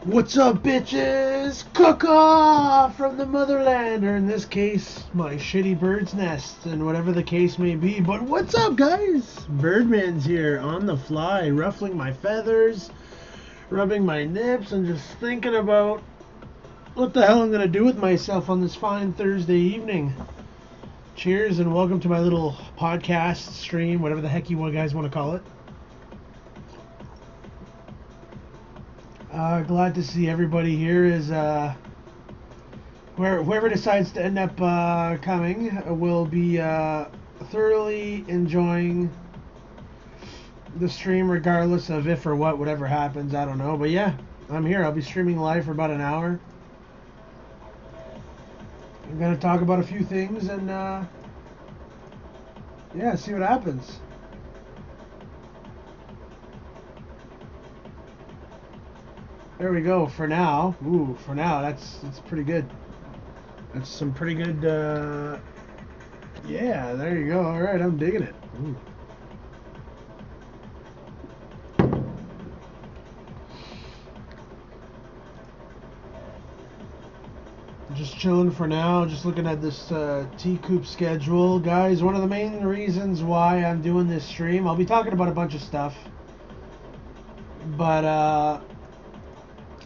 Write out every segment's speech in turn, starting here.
What's up, bitches? Cook-off from the motherland, or in this case, my shitty bird's nest, and whatever the case may be. But what's up, guys? Birdman's here, on the fly, ruffling my feathers, rubbing my nips, and just thinking about what the hell I'm going to do with myself on this fine Thursday evening. Cheers, and welcome to my little podcast stream, whatever the heck you guys want to call it. Glad to see everybody here. Is whoever decides to end up coming will be thoroughly enjoying the stream, regardless of if or whatever happens. I don't know, but yeah, I'm here. I'll be streaming live for about an hour. I'm gonna talk about a few things and yeah, see what happens. There we go. For now, for now, that's pretty good. That's some pretty good. Yeah, there you go. All right, I'm digging it. Just chilling for now. Just looking at this T-Coop schedule, guys. One of the main reasons why I'm doing this stream, I'll be talking about a bunch of stuff, but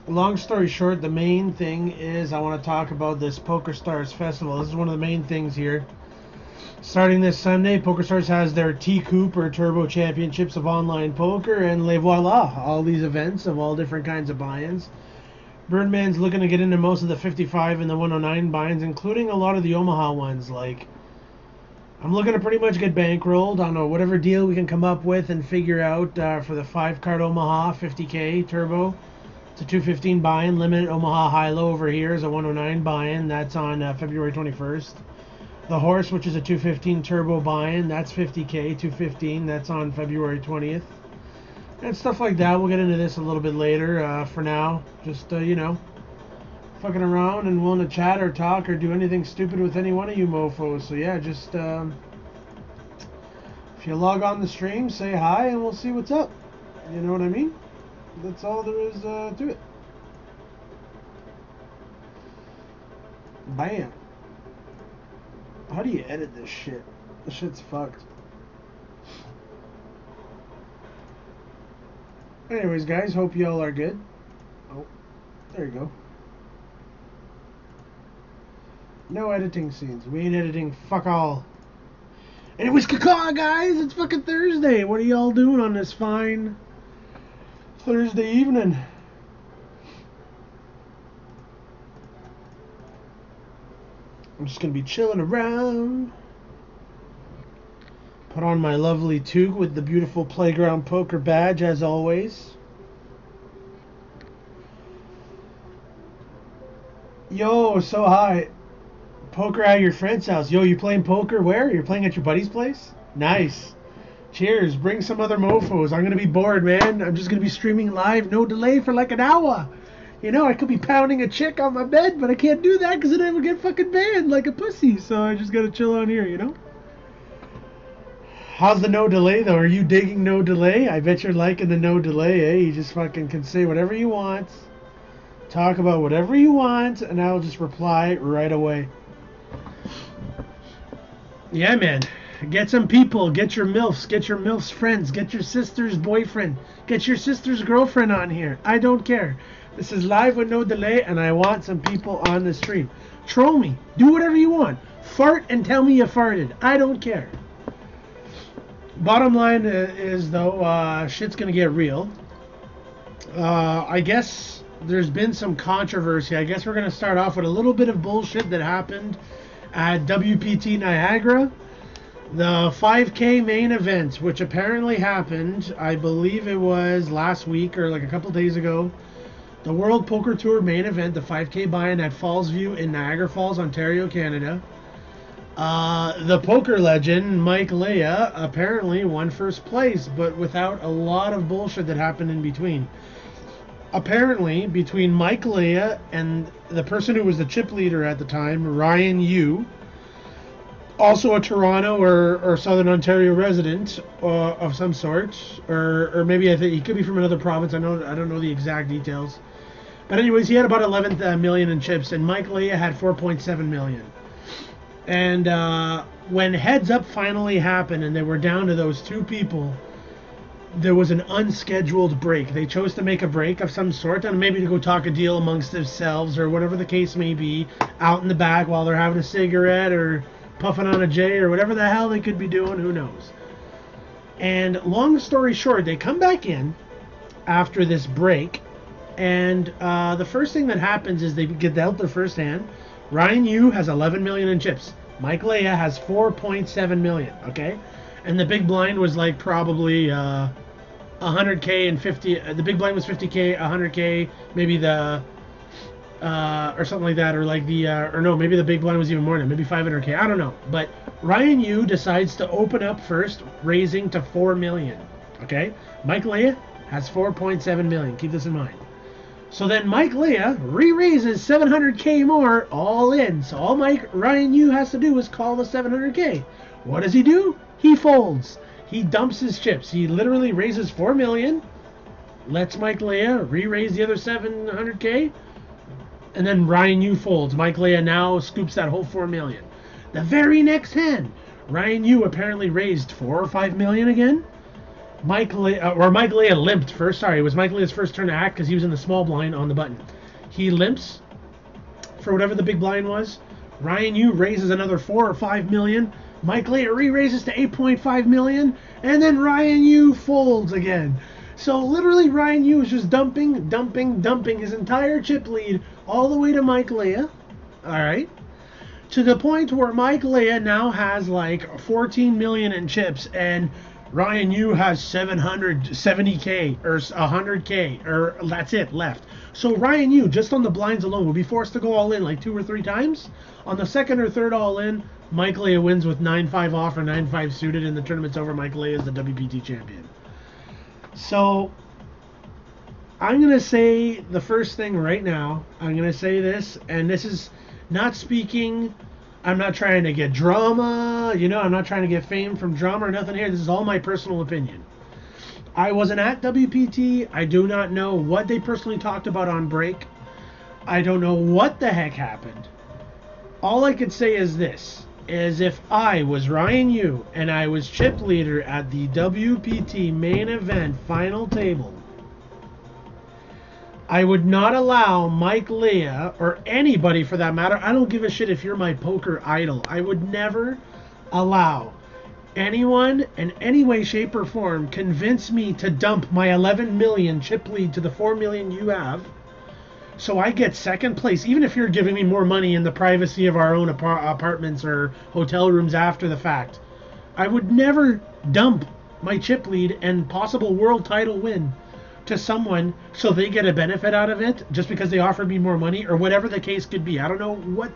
long story short, the main thing is I want to talk about this PokerStars Festival. This is one of the main things here. Starting this Sunday, PokerStars has their T-Coop or Turbo Championships of Online Poker, and les voila, all these events of all different kinds of buy-ins. Birdman's looking to get into most of the 55 and the 109 buy-ins, including a lot of the Omaha ones. Like, I'm looking to pretty much get bankrolled on whatever deal we can come up with and figure out for the 5-card Omaha 50K Turbo. It's a 215 buy-in, limited Omaha high-low over here is a 109 buy-in. That's on February 21st. The horse, which is a 215 turbo buy-in, that's 50K, 215. That's on February 20th. And stuff like that. We'll get into this a little bit later. For now, just, you know, fucking around and willing to chat or talk or do anything stupid with any one of you mofos. So, yeah, just, if you log on the stream, say hi and we'll see what's up. You know what I mean? That's all there is to it. Bam. How do you edit this shit? This shit's fucked. Anyways, guys, hope y'all are good. Oh, there you go. No editing scenes. We ain't editing fuck all. Anyways, caw guys, it's fucking Thursday. What are y'all doing on this fine Thursday evening? I'm just gonna be chilling around. Put on my lovely toque with the beautiful Playground Poker badge as always. Yo, so hi. Poker at your friend's house. Yo, you playing poker where? You're playing at your buddy's place? Nice. Cheers. Bring some other mofos. I'm going to be bored, man. I'm just going to be streaming live, no delay, for like an hour. You know, I could be pounding a chick on my bed, but I can't do that because then I would get fucking banned like a pussy. So I just got to chill on here, you know? How's the no delay, though? Are you digging no delay? I bet you're liking the no delay, eh? You just fucking can say whatever you want, talk about whatever you want, and I'll just reply right away. Yeah, man. Get some people. Get your MILFs. Get your MILFs friends. Get your sister's boyfriend. Get your sister's girlfriend on here. I don't care. This is live with no delay, and I want some people on the stream. Troll me. Do whatever you want. Fart and tell me you farted. I don't care. Bottom line is, though, shit's going to get real. I guess there's been some controversy. I guess we're going to start off with a little bit of bullshit that happened at Wpt Niagara. The 5K main event, which apparently happened, I believe it was last week or like a couple days ago. The World Poker Tour main event, the 5K buy-in at Fallsview in Niagara Falls, Ontario, Canada. The poker legend, Mike Leah, apparently won first place, but without a lot of bullshit that happened in between. Apparently, between Mike Leah and the person who was the chip leader at the time, Ryan Yu, also a Toronto or Southern Ontario resident of some sort, or maybe I think he could be from another province. I don't know the exact details. But anyways, he had about 11 million in chips, and Mike Leah had 4.7 million. And when heads up finally happened, and they were down to those two people, there was an unscheduled break. They chose to make a break of some sort, and maybe to go talk a deal amongst themselves or whatever the case may be, out in the back while they're having a cigarette or puffing on a J or whatever the hell they could be doing, who knows. And long story short, they come back in after this break, and the first thing that happens is they get dealt their first hand. Ryan Yu has 11 million in chips. Mike Leah has 4.7 million, okay? And the big blind was like probably 100K and 50. The big blind was 50K, 100K, maybe the or something like that, or like the or no, maybe the big blind was even more than maybe 500K. I don't know. But Ryan Yu decides to open up first, raising to 4 million. Okay, Mike Leah has 4.7 million. Keep this in mind. So then Mike Leah re-raises 700K more, all in. So all Ryan Yu has to do is call the 700K. What does he do? He folds. He dumps his chips. He literally raises 4 million, lets Mike Leah re-raise the other 700K, and then Ryan Yu folds. Mike Leah now scoops that whole 4 million. The very next hand, Ryan Yu apparently raised 4 or 5 million again. Mike Leah limped first. Sorry, it was Mike Leah's first turn to act because he was in the small blind on the button. He limps for whatever the big blind was. Ryan Yu raises another 4 or 5 million. Mike Leah re-raises to 8.5 million, and then Ryan Yu folds again. So literally Ryan Yu is just dumping his entire chip lead all the way to Mike Leah. All right. To the point where Mike Leah now has like 14 million in chips, and Ryan Yu has 770K or 100K, or that's it left. So Ryan Yu, just on the blinds alone, will be forced to go all in like 2 or 3 times. On the second or third all in, Mike Leah wins with 9-5 off or 9-5 suited, and the tournament's over. Mike Leah is the WPT champion. So I'm going to say the first thing right now. I'm going to say this, and this is not speaking. I'm not trying to get drama. You know, I'm not trying to get fame from drama or nothing here. This is all my personal opinion. I wasn't at WPT. I do not know what they personally talked about on break. I don't know what the heck happened. All I could say is this, is if I was Ryan Yu and I was chip leader at the WPT main event final table, I would not allow Mike Leah, or anybody for that matter, I don't give a shit if you're my poker idol, I would never allow anyone in any way, shape, or form convince me to dump my 11 million chip lead to the 4 million you have, so I get second place, even if you're giving me more money in the privacy of our own apartments or hotel rooms after the fact. I would never dump my chip lead and possible world title win to someone so they get a benefit out of it just because they offered me more money or whatever the case could be. I don't know what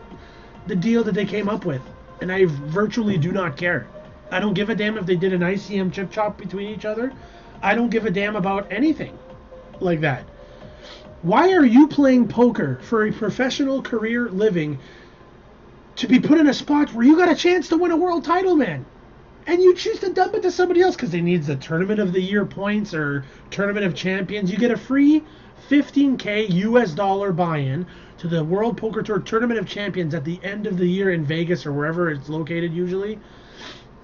the deal that they came up with, and I virtually do not care. I don't give a damn if they did an ICM chip chop between each other. I don't give a damn about anything like that. Why are you playing poker for a professional career living to be put in a spot where you got a chance to win a world title, man? And you choose to dump it to somebody else because they need the Tournament of the Year points or Tournament of Champions. You get a free $15K US dollar buy-in to the World Poker Tour Tournament of Champions at the end of the year in Vegas or wherever it's located usually.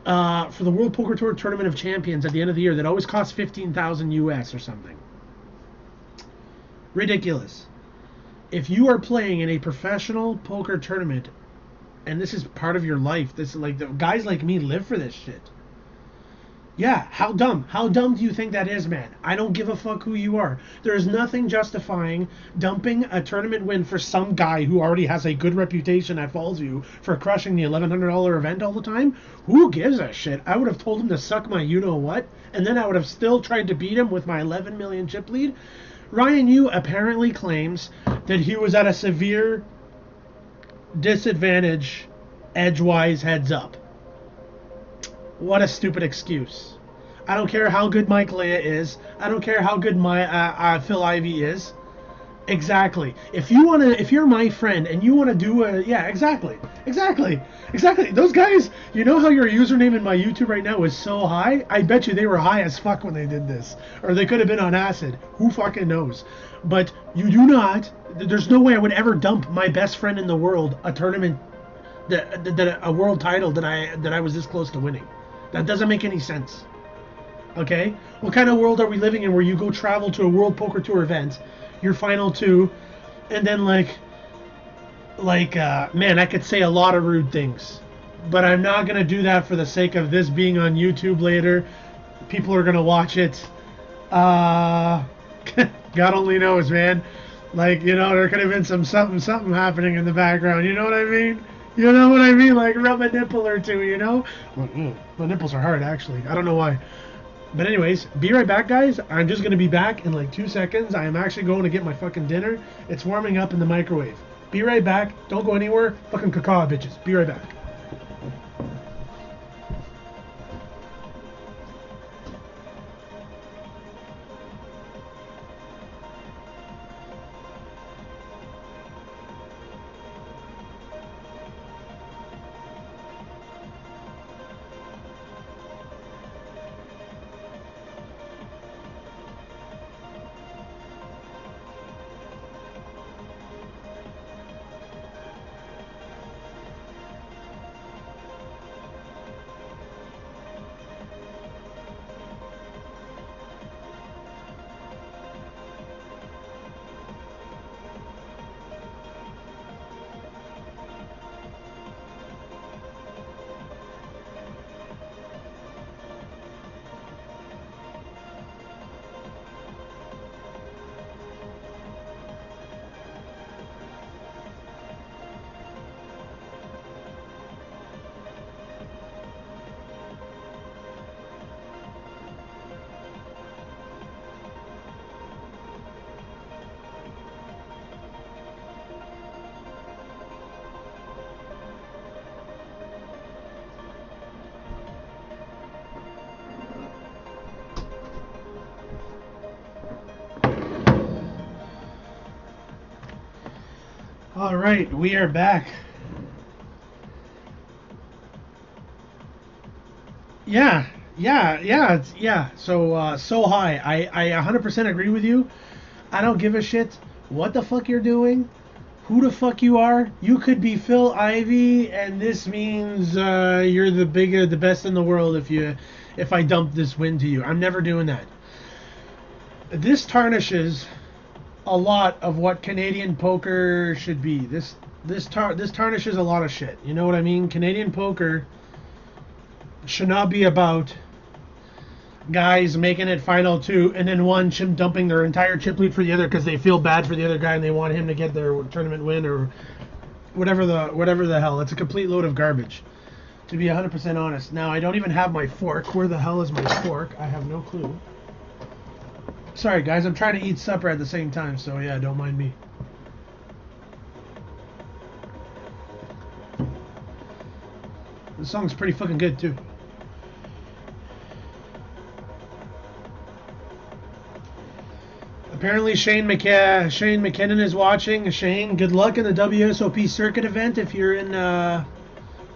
For the World Poker Tour Tournament of Champions at the end of the year that always costs 15,000 US or something. Ridiculous. If you are playing in a professional poker tournament and this is part of your life, this is like, the guys like me live for this shit. Yeah, how dumb? How dumb do you think that is, man? I don't give a fuck who you are. There is nothing justifying dumping a tournament win for some guy who already has a good reputation at Fallsview for crushing the $1,100 event all the time. Who gives a shit? I would have told him to suck my you-know-what, and then I would have still tried to beat him with my 11 million chip lead. Ryan Yu apparently claims that he was at a severe disadvantage edgewise heads up. What a stupid excuse. I don't care how good Mike Leah is. I don't care how good my Phil Ivey is. Exactly. If you wanna, if you're my friend and you wanna do a, yeah, exactly. Those guys, you know how your username in my YouTube right now is so high? I bet you they were high as fuck when they did this, or they could have been on acid. Who fucking knows? But you do not. There's no way I would ever dump my best friend in the world a tournament, that a world title that I was this close to winning. That doesn't make any sense. Okay? What kind of world are we living in where you go travel to a World Poker Tour event, your final two, and then man, I could say a lot of rude things, but I'm not gonna do that for the sake of this being on YouTube later. People are gonna watch it. God only knows, man. Like, you know, there could have been some something happening in the background. You know what I mean? You know what I mean? Like rub a nipple or two. You know? My nipples are hard, actually. I don't know why. But anyways, be right back, guys. I'm just gonna be back in like 2 seconds. I am actually going to get my fucking dinner. It's warming up in the microwave. Be right back. Don't go anywhere. Fucking cacao, bitches. Be right back. All right, we are back. Yeah. So high. I 100% agree with you. I don't give a shit what the fuck you're doing, who the fuck you are. You could be Phil Ivey, and this means you're the best in the world if I dump this win to you. I'm never doing that. This tarnishes a lot of what Canadian poker should be. This tarnishes a lot of shit. You know what I mean? Canadian poker should not be about guys making it final two and then one chip dumping their entire chip lead for the other because they feel bad for the other guy and they want him to get their tournament win or whatever the hell. It's a complete load of garbage, to be 100% honest. Now, I don't even have my fork. Where the hell is my fork? I have no clue. Sorry, guys. I'm trying to eat supper at the same time, so yeah, don't mind me. This song's pretty fucking good, too. Apparently Shane McKinnon is watching. Shane, good luck in the WSOP circuit event if you're in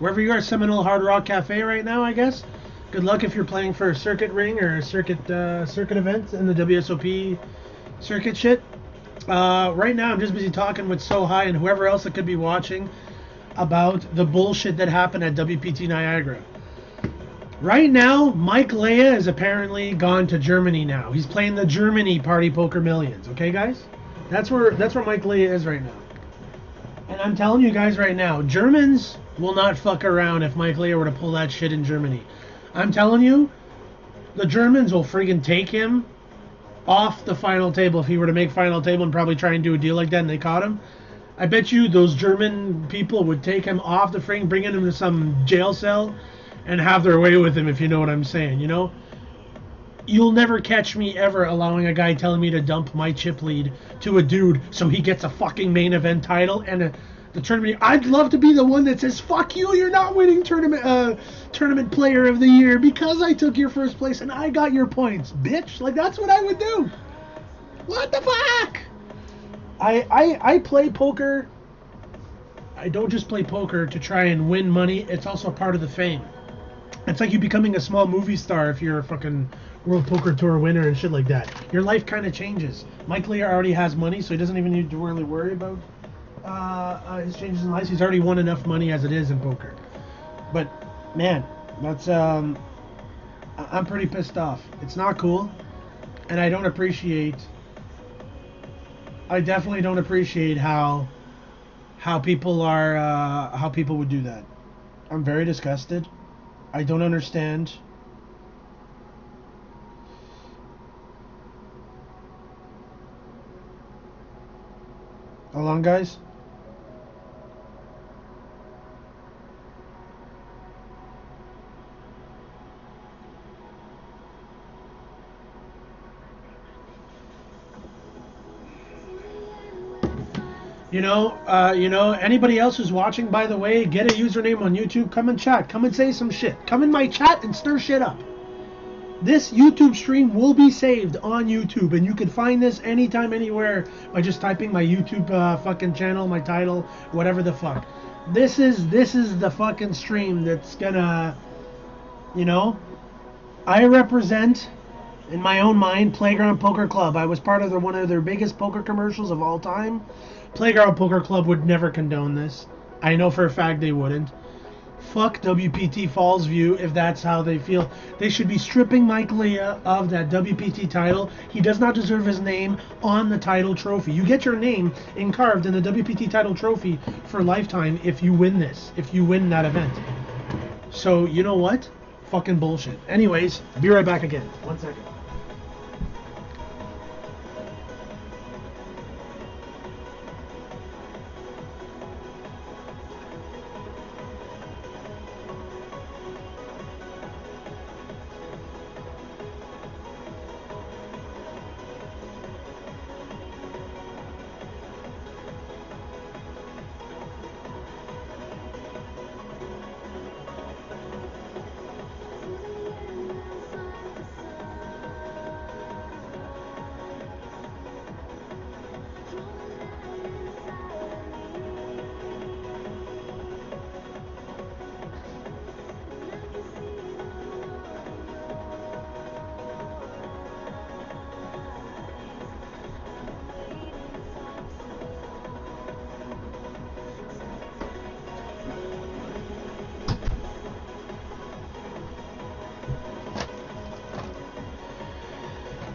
wherever you are, Seminole Hard Rock Cafe right now, I guess. Good luck if you're playing for a circuit ring or a circuit event in the WSOP circuit shit. Right now I'm just busy talking with So High and whoever else that could be watching about the bullshit that happened at Wpt Niagara. Right now, Mike Leah is apparently gone to Germany now. He's playing the Germany Party Poker Millions. Okay, guys? That's where Mike Leah is right now. And I'm telling you guys right now, Germans will not fuck around if Mike Leah were to pull that shit in Germany. I'm telling you, the Germans will friggin' take him off the final table if he were to make final table and probably try and do a deal like that and they caught him. I bet you those German people would take him off the friggin', bring him to some jail cell and have their way with him, if you know what I'm saying, you know? You'll never catch me ever allowing a guy telling me to dump my chip lead to a dude so he gets a fucking main event title and the tournament. I'd love to be the one that says, fuck you, you're not winning tournament player of the year because I took your first place and I got your points, bitch. Like, that's what I would do. What the fuck? I play poker. I don't just play poker to try and win money. It's also a part of the fame. It's like you becoming a small movie star if you're a fucking World Poker Tour winner and shit like that. Your life kind of changes. Mike Lear already has money, so he doesn't even need to really worry about his changes in life. He's already won enough money as it is in poker. But man, that's I'm pretty pissed off. It's not cool, and I don't appreciate. I definitely don't appreciate how people are how people would do that. I'm very disgusted. I don't understand. How long, guys? Anybody else who's watching, by the way, get a username on YouTube. Come and chat. Come and say some shit. Come in my chat and stir shit up. This YouTube stream will be saved on YouTube, and you can find this anytime, anywhere by just typing my YouTube fucking channel, my title, whatever the fuck. This is the fucking stream that's gonna, I represent, in my own mind, Playground Poker Club. I was part of one of their biggest poker commercials of all time. Playground Poker Club would never condone this. I know for a fact they wouldn't. Fuck WPT Fallsview if that's how they feel. They should be stripping Mike Leah of that WPT title. He does not deserve his name on the title trophy. You get your name carved in the WPT title trophy for lifetime if you win this, if you win that event. So, you know what? Fucking bullshit. Anyways, be right back again. 1 second.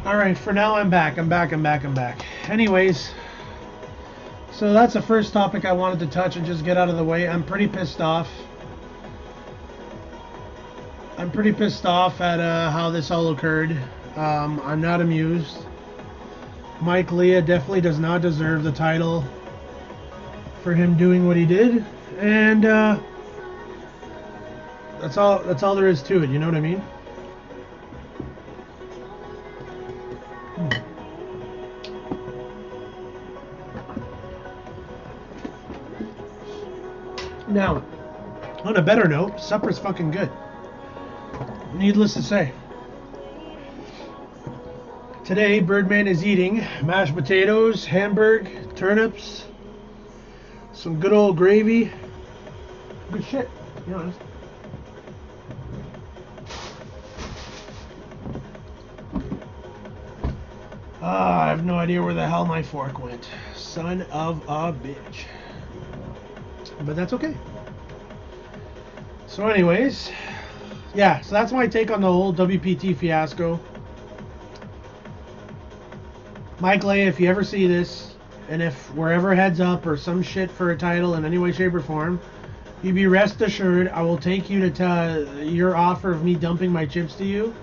Alright, for now I'm back. I'm back. Anyways, so that's the first topic I wanted to touch and just get out of the way. I'm pretty pissed off. At how this all occurred. I'm not amused. Mike Leah definitely does not deserve the title for him doing what he did. And that's all there is to it, you know what I mean? Now, on a better note, supper's fucking good. Needless to say. Today, Birdman is eating mashed potatoes, hamburg, turnips, some good old gravy. Good shit, to be honest. I have no idea where the hell my fork went. Son of a bitch. But that's okay. So anyways, yeah, so that's my take on the whole WPT fiasco. Mike Leah, if you ever see this, and if we're ever heads up or some shit for a title in any way, shape, or form, you be rest assured I will take you to your offer of me dumping my chips to you.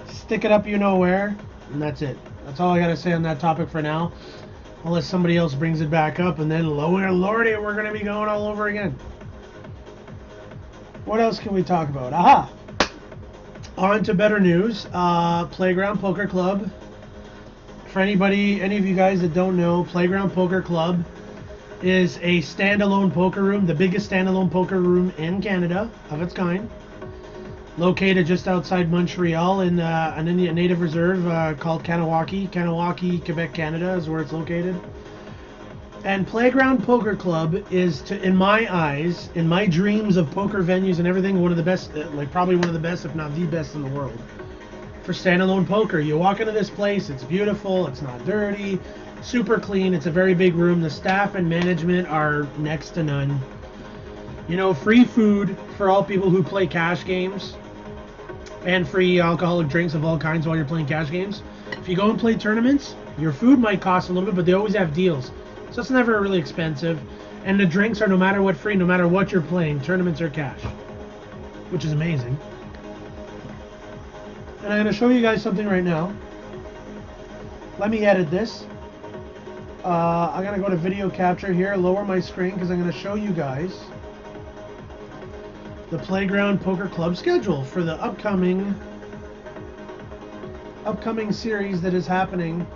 Stick it up you know where, and that's it. That's all I gotta say on that topic for now. Unless somebody else brings it back up, and then lordy, we're going to be going all over again. What else can we talk about? Aha! On to better news. Playground Poker Club. For any of you guys that don't know, Playground Poker Club is a standalone poker room, the biggest standalone poker room in Canada of its kind. Located just outside Montreal in an Indian Native Reserve called Kanawaki. Kanawaki, Quebec, Canada is where it's located. And Playground Poker Club is, in my eyes, in my dreams of poker venues and everything, one of the best, like probably one of the best, if not the best in the world for standalone poker. You walk into this place, it's beautiful, it's not dirty, super clean, it's a very big room. The staff and management are next to none. You know, free food for all people who play cash games, and free alcoholic drinks of all kinds while you're playing cash games. If you go and play tournaments, your food might cost a little bit, but they always have deals. So it's never really expensive. And the drinks are no matter what free, no matter what you're playing. Tournaments are cash, which is amazing. And I'm going to show you guys something right now. Let me edit this. I'm going to go to video capture here, lower my screen, because I'm going to show you guys the Playground Poker Club schedule for the upcoming series that is happening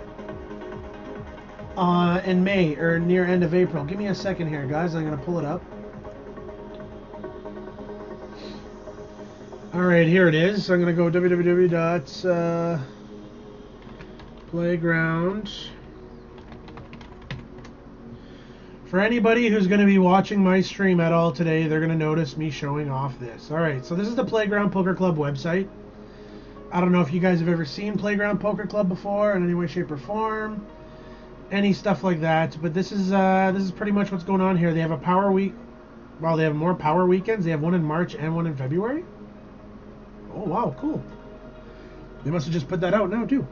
in May, or near end of April. Give me a second here, guys. I'm going to pull it up. Alright, here it is. I'm going to go www.playground. For anybody who's going to be watching my stream at all today, they're going to notice me showing off this. Alright, so this is the Playground Poker Club website. I don't know if you guys have ever seen Playground Poker Club before in any way, shape, or form. Any stuff like that, but this is pretty much what's going on here. They have a power week. Well, they have more power weekends. They have one in March and one in February. Oh wow, cool. They must have just put that out now too.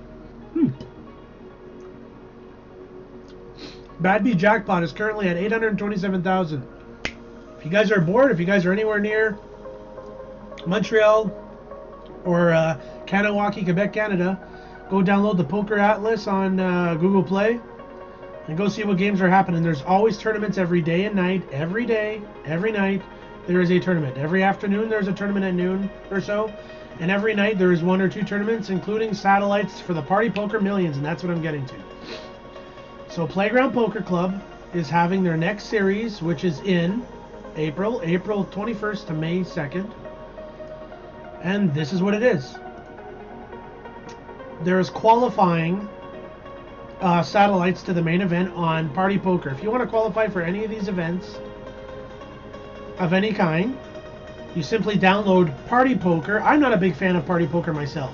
Bad Beat Jackpot is currently at 827,000. If you guys are bored, if you guys are anywhere near Montreal or Kanawaki, Quebec, Canada, go download the Poker Atlas on Google Play. And go see what games are happening. There's always tournaments every day and night. Every day, every night, there is a tournament. Every afternoon, there's a tournament at noon or so. And every night, there is 1 or 2 tournaments, including satellites for the Party Poker Millions. And that's what I'm getting to. So Playground Poker Club is having their next series, which is in April 21st to May 2nd. And this is what it is. There is qualifying satellites to the main event on Party Poker. If you want to qualify for any of these events of any kind, you simply download Party Poker. I'm not a big fan of Party Poker myself,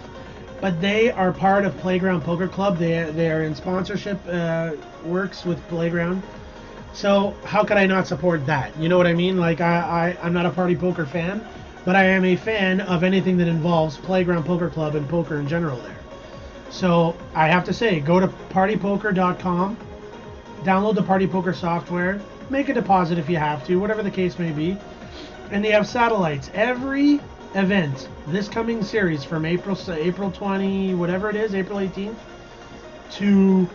but they are part of Playground Poker Club. They are in sponsorship works with Playground. So how could I not support that? You know what I mean? Like I'm not a Party Poker fan, but I am a fan of anything that involves Playground Poker Club and poker in general there. So I have to say, go to partypoker.com, download the Party Poker software, make a deposit if you have to, whatever the case may be. And they have satellites. Every event this coming series from April 20, whatever it is, April 18th to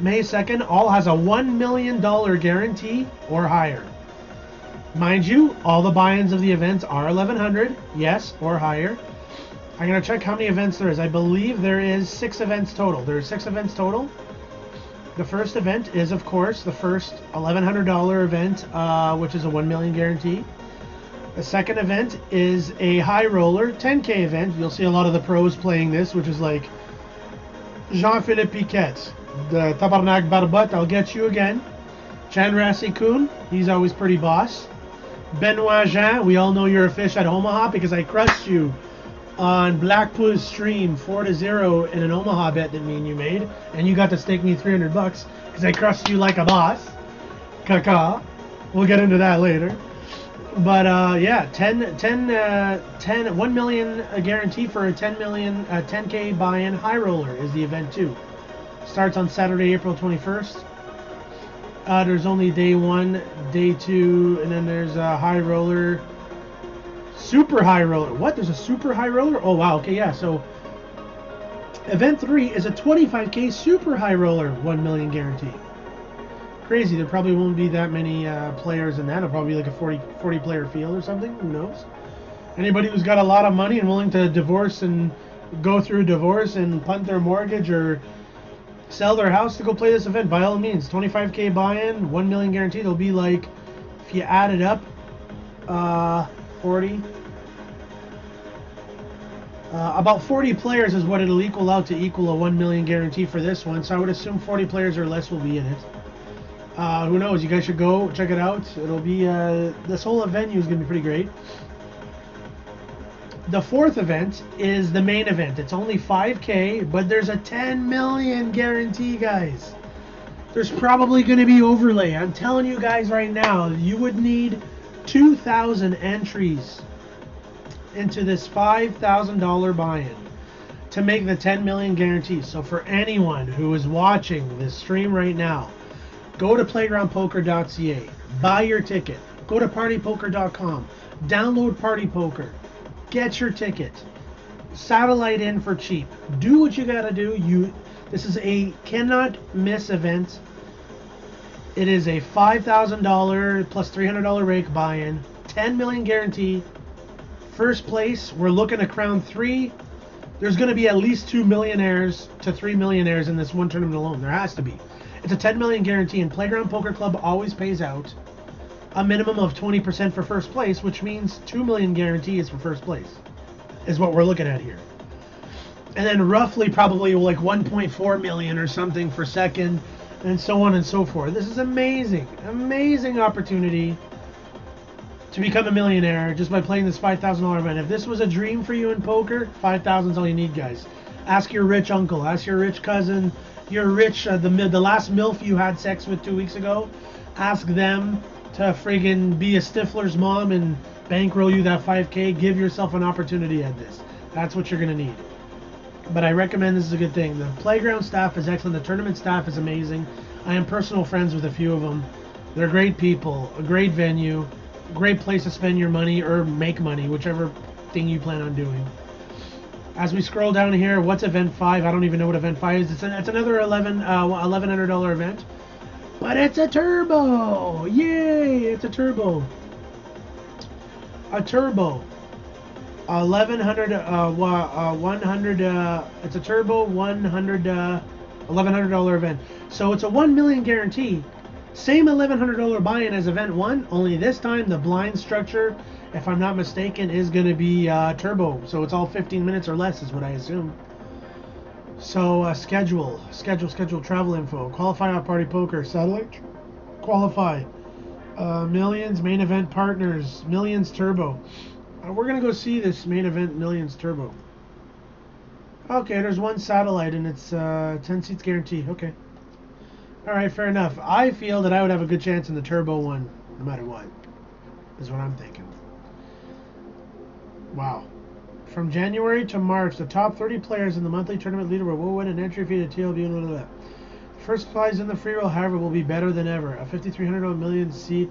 May 2nd, all has a $1 million guarantee or higher. Mind you, all the buy-ins of the events are 1,100, yes, or higher. I'm going to check how many events there is. I believe there is 6 events total. There are 6 events total. The first event is, of course, the first $1,100 event, which is a $1 million guarantee. The second event is a high roller 10K event. You'll see a lot of the pros playing this, which is like Jean-Philippe Piquet, the Tabarnak Barbot, I'll get you again. Chan Rassi-Kun, he's always pretty boss. Benoit Jean, we all know you're a fish at Omaha because I crushed you on Blackpool's stream 4-0 in an Omaha bet that me and you made, and you got to stake me $300 because I crushed you like a boss. Kaka. We'll get into that later. But yeah, 1 million guarantee for a 10K buy-in high roller is the event too. Starts on Saturday, April 21st. There's only day 1, day 2, and then there's a high roller. Super high roller. What? There's a super high roller? Oh wow. Okay, yeah. So event 3 is a 25K super high roller 1 million guarantee. Crazy. There probably won't be that many players in that. It'll probably be like a 40 player field or something. Who knows? Anybody who's got a lot of money and willing to divorce and go through divorce and punt their mortgage or sell their house to go play this event, by all means. 25K buy-in, 1 million guarantee. It'll be like, if you add it up, 40. About 40 players is what it'll equal out to equal a 1 million guarantee for this one. So I would assume 40 players or less will be in it. Who knows? You guys should go check it out. It'll be this whole venue is gonna be pretty great. The fourth event is the main event. It's only 5K, but there's a 10 million guarantee, guys. There's probably going to be overlay. I'm telling you guys right now, you would need 2,000 entries into this $5,000 buy-in to make the 10 million guarantee. So for anyone who is watching this stream right now, go to playgroundpoker.ca, buy your ticket, go to partypoker.com, download Party Poker. Get your ticket. Satellite in for cheap. Do what you gotta do. This is a cannot miss event. It is a $5,000 plus $300 rake buy-in. 10 million guarantee. First place, we're looking to crown 3. There's going to be at least 2 millionaires to 3 millionaires in this one tournament alone. There has to be. It's a 10 million guarantee, and Playground Poker Club always pays out a minimum of 20% for first place, which means 2 million guarantee is for first place, is what we're looking at here. And then roughly probably like 1.4 million or something for second, and so on and so forth. This is amazing, amazing opportunity to become a millionaire just by playing this $5,000 event. If this was a dream for you in poker, 5,000 is all you need, guys. Ask your rich uncle, ask your rich cousin, your rich, the last MILF you had sex with 2 weeks ago, ask them to friggin' be a Stifler's mom and bankroll you that 5K. Give yourself an opportunity at this. That's what you're gonna need. But I recommend this is a good thing. The playground staff is excellent. The tournament staff is amazing. I am personal friends with a few of them. They're great people, a great venue, great place to spend your money or make money, whichever thing you plan on doing. As we scroll down here, what's event 5? I don't even know what event 5 is. It's another $1,100 event. But it's a turbo! Yay! It's a turbo. A turbo. 1,100. It's a turbo $1,100 event. So it's a 1 million guarantee. Same $1,100 buy-in as event 1. Only this time the blind structure, if I'm not mistaken, is going to be turbo. So it's all 15 minutes or less, is what I assume. So schedule, travel info, qualify on Party Poker, satellite, qualify, millions, main event partners, millions turbo. We're gonna go see this main event millions turbo. Okay, there's one satellite and it's 10 seats guaranteed. Okay. All right, fair enough. I feel that I would have a good chance in the turbo one, no matter what. Is what I'm thinking. Wow. From January to March, the top 30 players in the monthly tournament leaderboard will win an entry fee to TLB. Blah, blah, blah. First prize in the free roll, however, will be better than ever. A $5,300 million seat.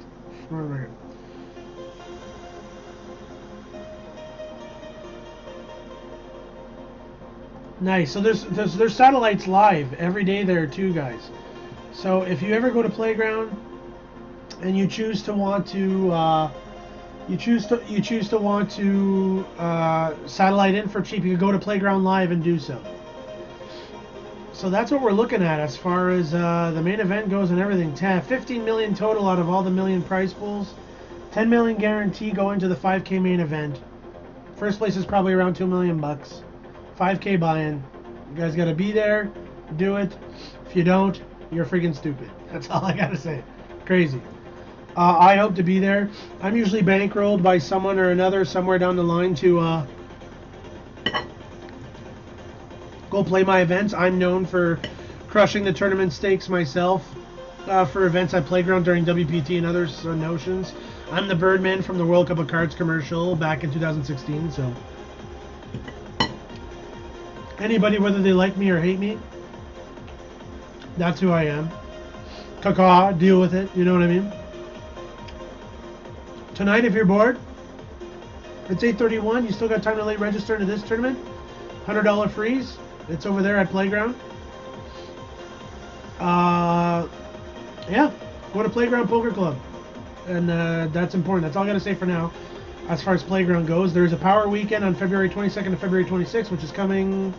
Nice. So there's satellites live every day there too, guys. So if you ever go to Playground and you choose to want to satellite in for cheap, you can go to Playground Live and do so. So that's what we're looking at as far as the main event goes and everything. 15 million total out of all the million prize pools. 10 million guarantee going to the 5K main event. First place is probably around $2 million bucks. 5K buy-in. You guys got to be there. Do it. If you don't, you're freaking stupid. That's all I got to say. Crazy. I hope to be there. I'm usually bankrolled by someone or another somewhere down the line to go play my events. I'm known for crushing the tournament stakes myself for events at Playground during WPT and other notions. I'm the Birdman from the World Cup of Cards commercial back in 2016. So anybody, whether they like me or hate me, that's who I am. Caca, deal with it. You know what I mean? Tonight, if you're bored, it's 8:31. You still got time to late register into this tournament. $100 freeze. It's over there at Playground. Yeah, go to Playground Poker Club, and that's important. That's all I got to say for now. As far as Playground goes, there's a Power Weekend on February 22nd to February 26th, which is coming.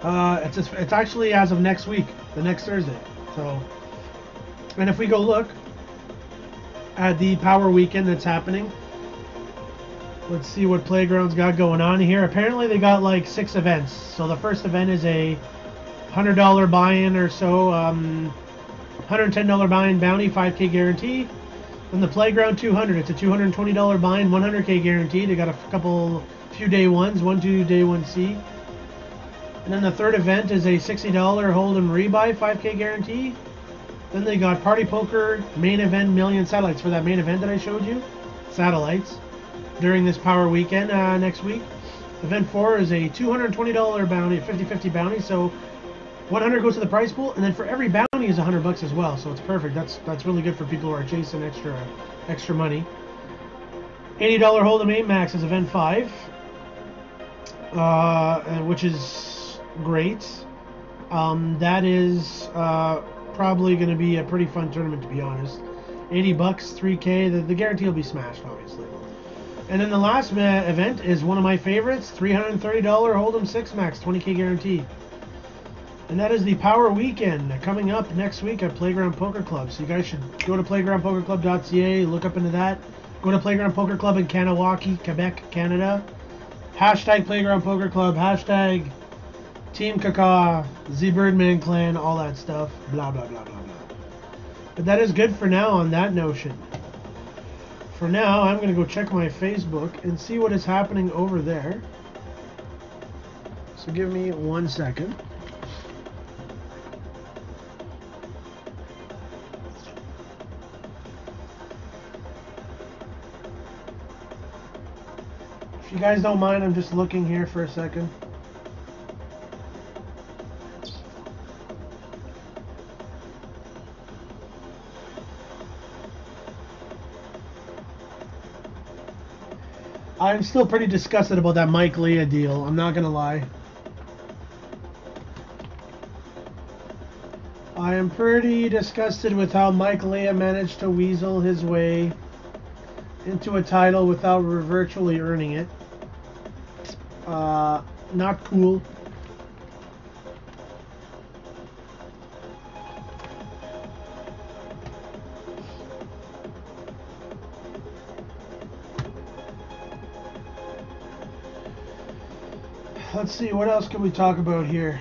It's actually as of next week, the next Thursday. So, and if we go look at the Power Weekend that's happening, let's see what Playground's got going on here. Apparently they got like 6 events. So the first event is a $100 buy-in or so. $110 buy-in bounty, 5K guarantee. Then the Playground 200, it's a $220 buy-in, 100K guarantee. They got a few day ones, 2 day 1C. And then the third event is a $60 Hold'em rebuy, 5K guarantee. Then they got Party Poker main event million satellites for that main event that I showed you. Satellites during this power weekend next week. Event 4 is a $220 bounty, a 50-50 bounty, so 100 goes to the prize pool, and then for every bounty is $100 as well, so it's perfect. That's really good for people who are chasing extra money. $80 Hold'em Main Max is event 5, which is great. That is probably going to be a pretty fun tournament, to be honest. $80, 3K. The guarantee will be smashed, obviously. And then the last event is one of my favorites, $330 Hold'em 6 Max, 20K guarantee. And that is the Power Weekend coming up next week at Playground Poker Club. So you guys should go to playgroundpokerclub.ca, look up into that. Go to Playground Poker Club in Kanawaki, Quebec, Canada. Hashtag Playground Poker Club, hashtag Team Kaka, ZeeBirdman clan, all that stuff. Blah, blah, blah, blah, blah. But that is good for now on that notion. For now, I'm going to go check my Facebook and see what is happening over there. So give me 1 second. If you guys don't mind, I'm just looking here for a second. I'm still pretty disgusted about that Mike Leah deal, I'm not gonna lie. I am pretty disgusted with how Mike Leah managed to weasel his way into a title without virtually earning it. Not cool. Let's see, what else can we talk about here?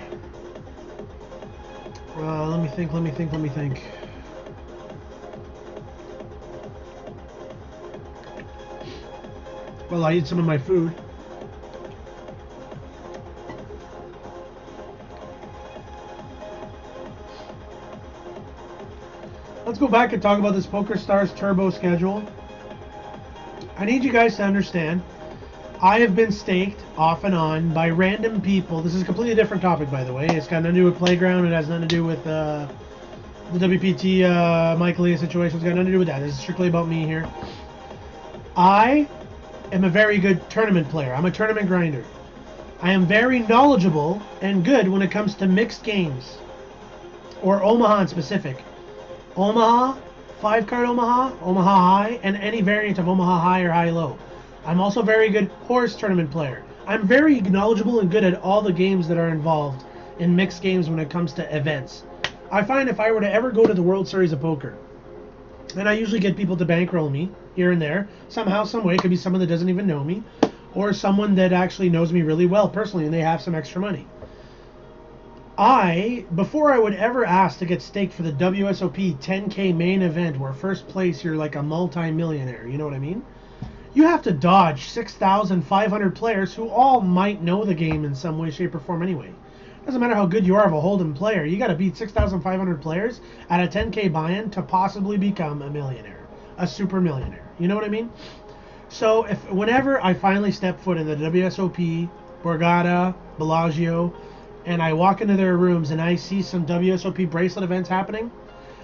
Let me think. Well, I eat some of my food. Let's go back and talk about this PokerStars Turbo schedule. I need you guys to understand, I have been staked off and on by random people. This is a completely different topic, by the way. It's got nothing to do with Playground. It has nothing to do with the WPT Mike Leah situation. It's got nothing to do with that. This is strictly about me here. I am a very good tournament player. I'm a tournament grinder. I am very knowledgeable and good when it comes to mixed games, or Omaha in specific. Omaha, 5-card Omaha, Omaha High, and any variant of Omaha High or High Low. I'm also a very good horse tournament player. I'm very knowledgeable and good at all the games that are involved in mixed games when it comes to events. I find if I were to ever go to the World Series of Poker, and I usually get people to bankroll me here and there, somehow, some way, it could be someone that doesn't even know me, or someone that actually knows me really well personally and they have some extra money. Before I would ever ask to get staked for the WSOP 10K main event where first place you're like a multi-millionaire, you know what I mean? You have to dodge 6,500 players who all might know the game in some way, shape, or form anyway. Doesn't matter how good you are of a Hold'em player, you got to beat 6,500 players at a 10K buy-in to possibly become a millionaire, a super millionaire. You know what I mean? So whenever I finally step foot in the WSOP, Borgata, Bellagio, and I walk into their rooms and I see some WSOP bracelet events happening,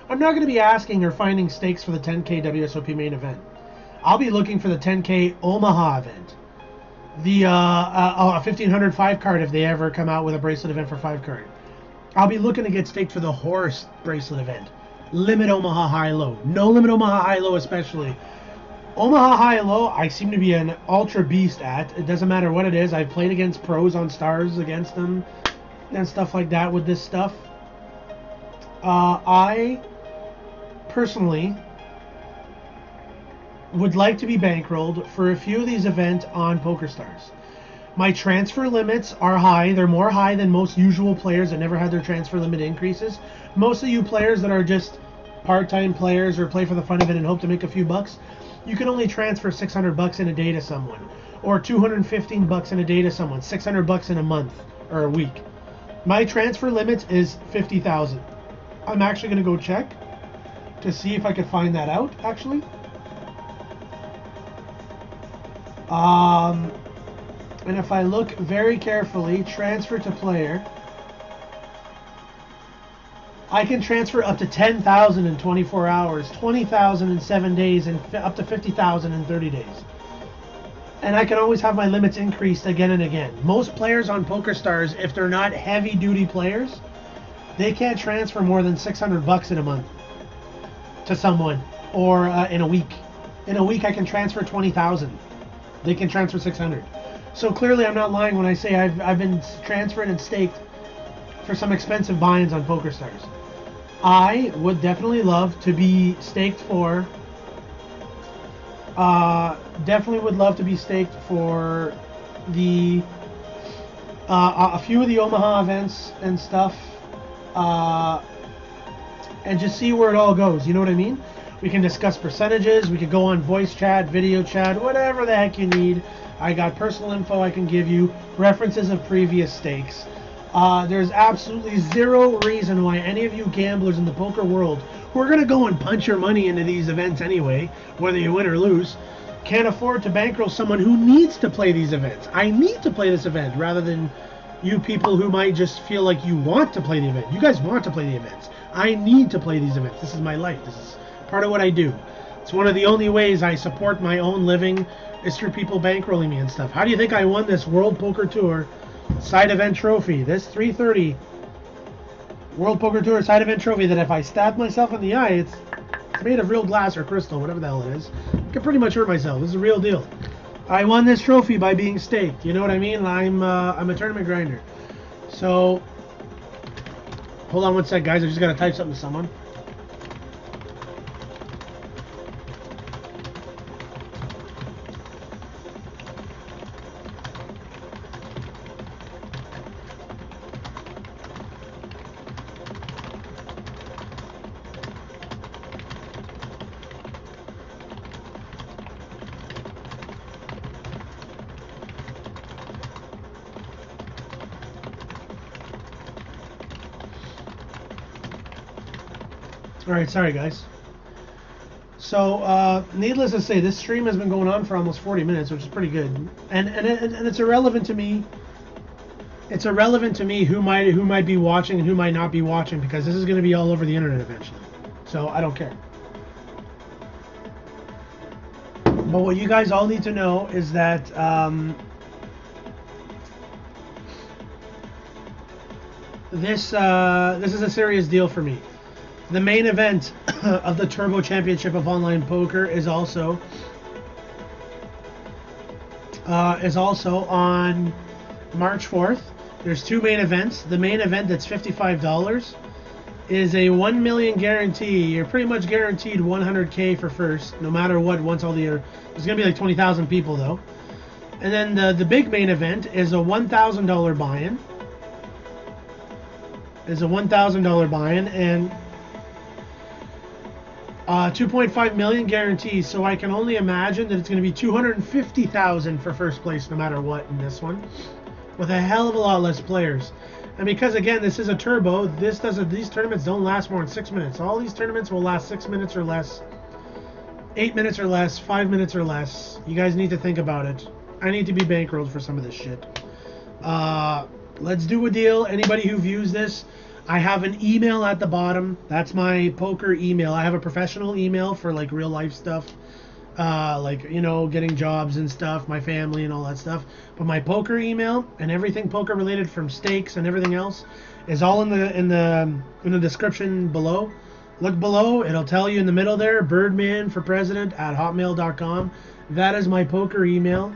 I'm not going to be asking or finding stakes for the 10K WSOP main event. I'll be looking for the 10K Omaha event. The 1,500 5-card if they ever come out with a bracelet event for 5-card. I'll be looking to get staked for the horse bracelet event. Limit Omaha High-Low. No limit Omaha High-Low especially. Omaha High-Low, I seem to be an ultra beast at. It doesn't matter what it is. I've played against pros on stars against them and stuff like that with this stuff. I personally would like to be bankrolled for a few of these events on PokerStars. My transfer limits are high. They're more high than most usual players that never had their transfer limit increases. Most of you players that are just part-time players or play for the fun of it and hope to make a few bucks, you can only transfer $600 in a day to someone, or $215 in a day to someone, $600 in a month or a week. My transfer limit is $50,000. I'm actually going to go check to see if I could find that out, actually. And if I look very carefully, transfer to player, I can transfer up to 10,000 in 24 hours, 20,000 in 7 days, and up to 50,000 in 30 days. And I can always have my limits increased again and again. Most players on PokerStars, if they're not heavy-duty players, they can't transfer more than $600 in a month to someone, or in a week. In a week, I can transfer 20,000. They can transfer 600. So clearly, I'm not lying when I say I've been transferred and staked for some expensive buy-ins on PokerStars. I would definitely love to be staked for. Definitely would love to be staked for the a few of the Omaha events and stuff, and just see where it all goes. You know what I mean? We can discuss percentages. We could go on voice chat, video chat, whatever the heck you need. I got personal info I can give you, references of previous stakes. There's absolutely zero reason why any of you gamblers in the poker world who are going to go and punch your money into these events anyway, whether you win or lose, can't afford to bankroll someone who needs to play these events. I need to play this event, rather than you people who might just feel like you want to play the event. You guys want to play the events. I need to play these events. This is my life. This is part of what I do. It's one of the only ways I support my own living is through people bankrolling me and stuff. How do you think I won this World Poker Tour side event trophy? This 330 World Poker Tour side event trophy that if I stab myself in the eye, it's made of real glass or crystal, whatever the hell it is. I can pretty much hurt myself. This is a real deal. I won this trophy by being staked. You know what I mean? I'm a tournament grinder. So, hold on one sec, guys. I just got to type something to someone. Alright, sorry guys. So, needless to say, this stream has been going on for almost 40 minutes, which is pretty good. And it's irrelevant to me. It's irrelevant to me who might be watching and who might not be watching, because this is going to be all over the internet eventually. So, I don't care. But what you guys all need to know is that this is a serious deal for me. The main event of the Turbo Championship of Online Poker is also on March 4th. There's two main events. The main event that's $55 is a 1 million guarantee. You're pretty much guaranteed 100K for first, no matter what. Once all the there's gonna be like 20,000 people though. And then the big main event is a $1,000 buy-in. Is a $1,000 buy-in and 2.5 million guarantees, so I can only imagine that it's going to be 250,000 for first place no matter what in this one, with a hell of a lot less players. And because again this is a turbo, these tournaments don't last more than 6 minutes. All these tournaments will last 6 minutes or less, 8 minutes or less, 5 minutes or less. You guys need to think about it. I need to be bankrolled for some of this shit. Let's do a deal. Anybody who views this, I have an email at the bottom. That's my poker email. I have a professional email for like real life stuff, like, you know, getting jobs and stuff, my family and all that stuff. But my poker email and everything poker related, from stakes and everything else, is all in the description below. Look below, it'll tell you in the middle there, birdmanforpresident@hotmail.com. That is my poker email.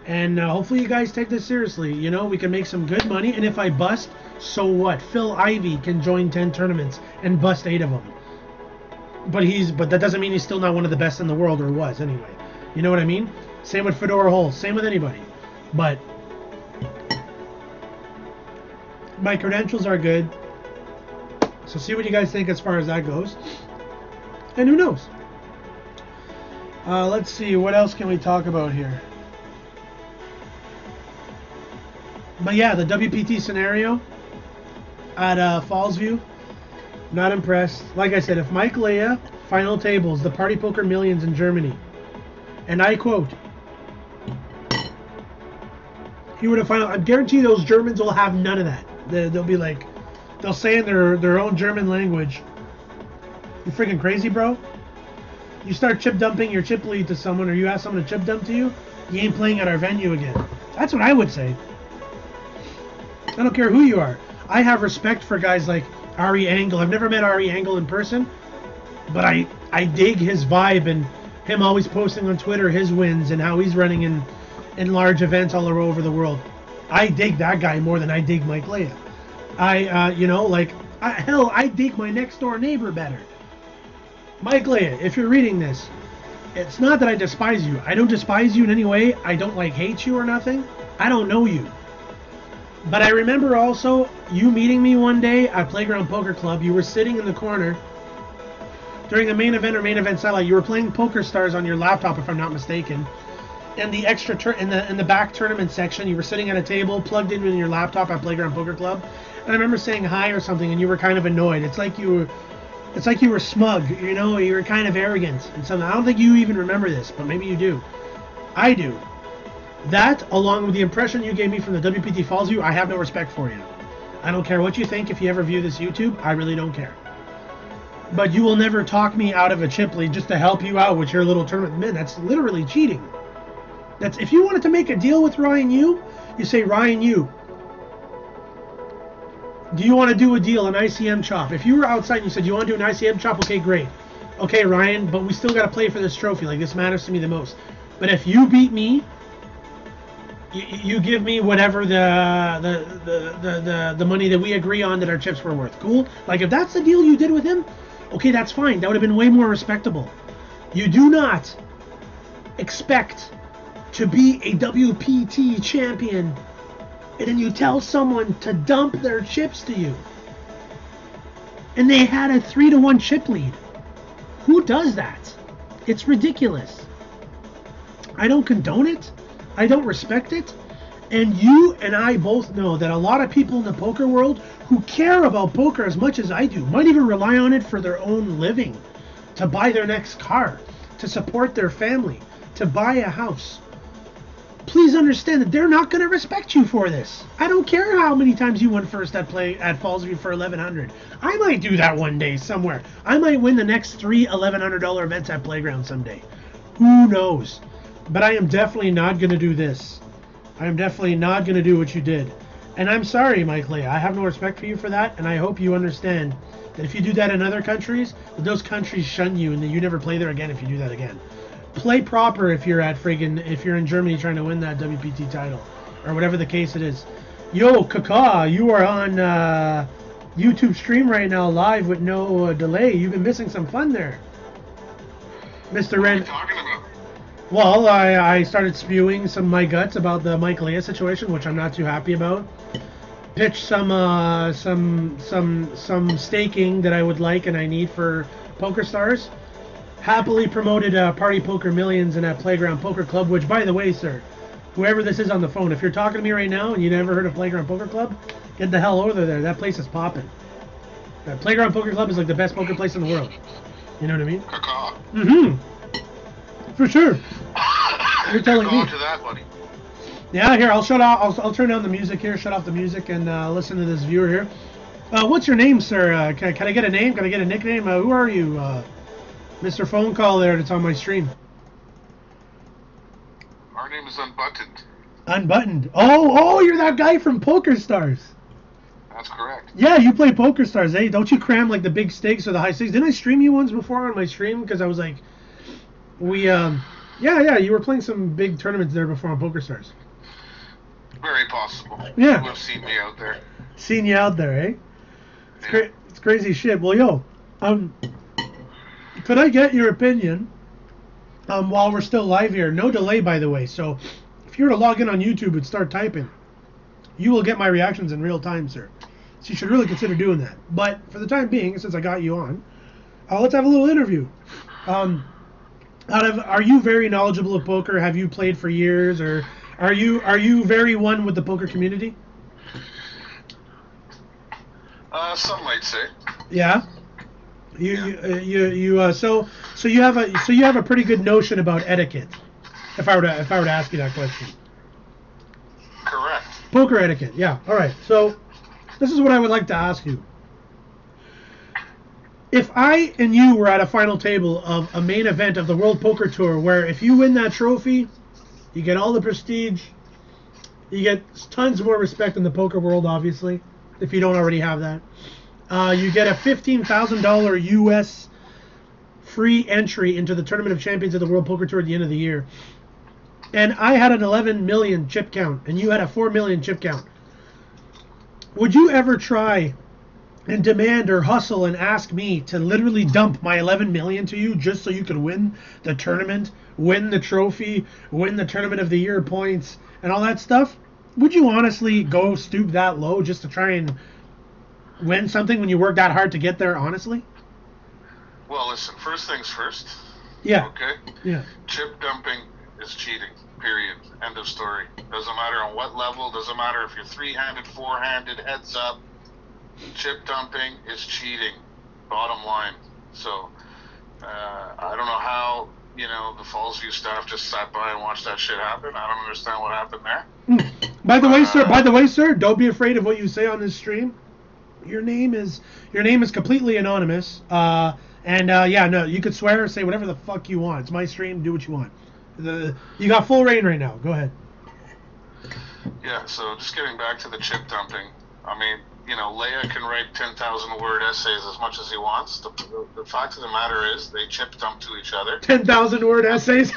And hopefully you guys take this seriously. You know, we can make some good money. And if I bust, so what? Phil Ivey can join 10 tournaments and bust 8 of them. But that doesn't mean he's still not one of the best in the world, or was anyway. You know what I mean? Same with Fedora Hole. Same with anybody. But my credentials are good. So see what you guys think as far as that goes. And who knows? Let's see, what else can we talk about here? But yeah, the WPT scenario at Fallsview, not impressed. Like I said, if Mike Leah, final tables, the Party Poker Millions in Germany, and I quote, he would have final, I guarantee those Germans will have none of that. They'll be like, they'll say in their own German language, you freaking crazy, bro? You start chip dumping your chip lead to someone, or you ask someone to chip dump to you, you ain't playing at our venue again. That's what I would say. I don't care who you are. I have respect for guys like Ari Angle. I've never met Ari Angle in person, but I dig his vibe and him always posting on Twitter his wins and how he's running in large events all over the world. I dig that guy more than I dig Mike Leah. Hell, I dig my next door neighbor better. Mike Leah, if you're reading this, it's not that I despise you. I don't despise you in any way. I don't hate you or nothing. I don't know you. But I remember also you meeting me one day at Playground Poker Club. You were sitting in the corner during the main event or main event satellite. You were playing PokerStars on your laptop, if I'm not mistaken. And the extra in the back tournament section, you were sitting at a table plugged in with your laptop at Playground Poker Club. And I remember saying hi or something, and you were kind of annoyed. It's like you were smug, you know. You were kind of arrogant and something. I don't think you even remember this, but maybe you do. I do. That, along with the impression you gave me from the WPT Fallsview, I have no respect for you. I don't care what you think if you ever view this YouTube. I really don't care. But you will never talk me out of a chip lead just to help you out with your little tournament. Man, that's literally cheating. That's if you wanted to make a deal with Ryan Yu, you say, Ryan Yu, do you want to do a deal, an ICM chop? If you were outside and you said, you want to do an ICM chop? Okay, great. Okay, Ryan, but we still got to play for this trophy. Like, this matters to me the most. But if you beat me, you give me whatever the money that we agree on that our chips were worth. Cool? Like, if that's the deal you did with him, okay, that's fine. That would have been way more respectable. You do not expect to be a WPT champion and then you tell someone to dump their chips to you. And they had a 3-1 chip lead. Who does that? It's ridiculous. I don't condone it. I don't respect it. And you and I both know that a lot of people in the poker world who care about poker as much as I do might even rely on it for their own living, to buy their next car, to support their family, to buy a house. Please understand that they're not going to respect you for this. I don't care how many times you won first at Fallsview for 1,100. I might do that one day somewhere. I might win the next 3 $1,100 events at Playground someday. Who knows? But I am definitely not going to do this. I am definitely not going to do what you did. And I'm sorry, Mike Leah. I have no respect for you for that, and I hope you understand that if you do that in other countries, that those countries shun you and that you never play there again if you do that again. Play proper if you're in Germany trying to win that WPT title, or whatever the case it is. Yo, Kaka, you are on YouTube stream right now, live with no delay. You've been missing some fun there, Mr. Ren. What are you talking about? Well, I started spewing some of my guts about the Mike Leah situation, which I'm not too happy about. Pitched some staking that I would like and I need for PokerStars. Happily promoted Party Poker Millions and at Playground Poker Club, which, by the way, sir, whoever this is on the phone, if you're talking to me right now and you never heard of Playground Poker Club, get the hell over there. That place is popping. That Playground Poker Club is like the best poker place in the world. You know what I mean? Caw. Mm-hmm. For sure. You're telling me. To that, buddy. Yeah, here, I'll shut off. I'll turn down the music here, shut off the music, and listen to this viewer here. What's your name, sir? Can I get a name? Can I get a nickname? Who are you? Mr. Phone Call there that's on my stream. Our name is Unbuttoned. Unbuttoned. Oh, you're that guy from PokerStars. That's correct. Yeah, you play PokerStars, eh? Don't you cram like the big stakes or the high stakes? Didn't I stream you once before on my stream? Because I was like, yeah, you were playing some big tournaments there before on PokerStars. Very possible. Yeah. You have seen me out there. Seen you out there, eh? It's crazy shit. Well, yo, could I get your opinion while we're still live here? No delay, by the way. So if you were to log in on YouTube and start typing, you will get my reactions in real time, sir. So you should really consider doing that. But for the time being, since I got you on, Let's have a little interview. Are you very knowledgeable of poker? Have you played for years, or are you very one with the poker community? Some might say. Yeah. So you have a pretty good notion about etiquette. If I were to ask you that question. Correct. Poker etiquette. Yeah. All right. So this is what I would like to ask you. If I and you were at a final table of a main event of the World Poker Tour, where if you win that trophy, you get all the prestige, you get tons more respect in the poker world, obviously, if you don't already have that. You get a $15,000 U.S. free entry into the Tournament of Champions of the World Poker Tour at the end of the year. And I had an 11 million chip count, and you had a 4 million chip count. Would you ever try and demand or hustle and ask me to literally dump my 11 million to you just so you could win the tournament, win the trophy, win the Tournament of the Year points, and all that stuff? Would you honestly go stoop that low just to try and win something when you work that hard to get there, honestly? Well, listen, first things first. Yeah. Okay? Yeah. Chip dumping is cheating, period. End of story. Doesn't matter on what level, doesn't matter if you're three-handed, four-handed, heads up. Chip dumping is cheating, bottom line. So, I don't know how, the Fallsview staff just sat by and watched that shit happen. I don't understand what happened there. By the way, sir, don't be afraid of what you say on this stream. Your name is completely anonymous. You could swear or say whatever the fuck you want. It's my stream. Do what you want. You got full reign right now. Go ahead. Yeah. So just getting back to the chip dumping. I mean, Leia can write 10,000 word essays as much as he wants. The fact of the matter is they chip dump to each other. 10,000 word essays.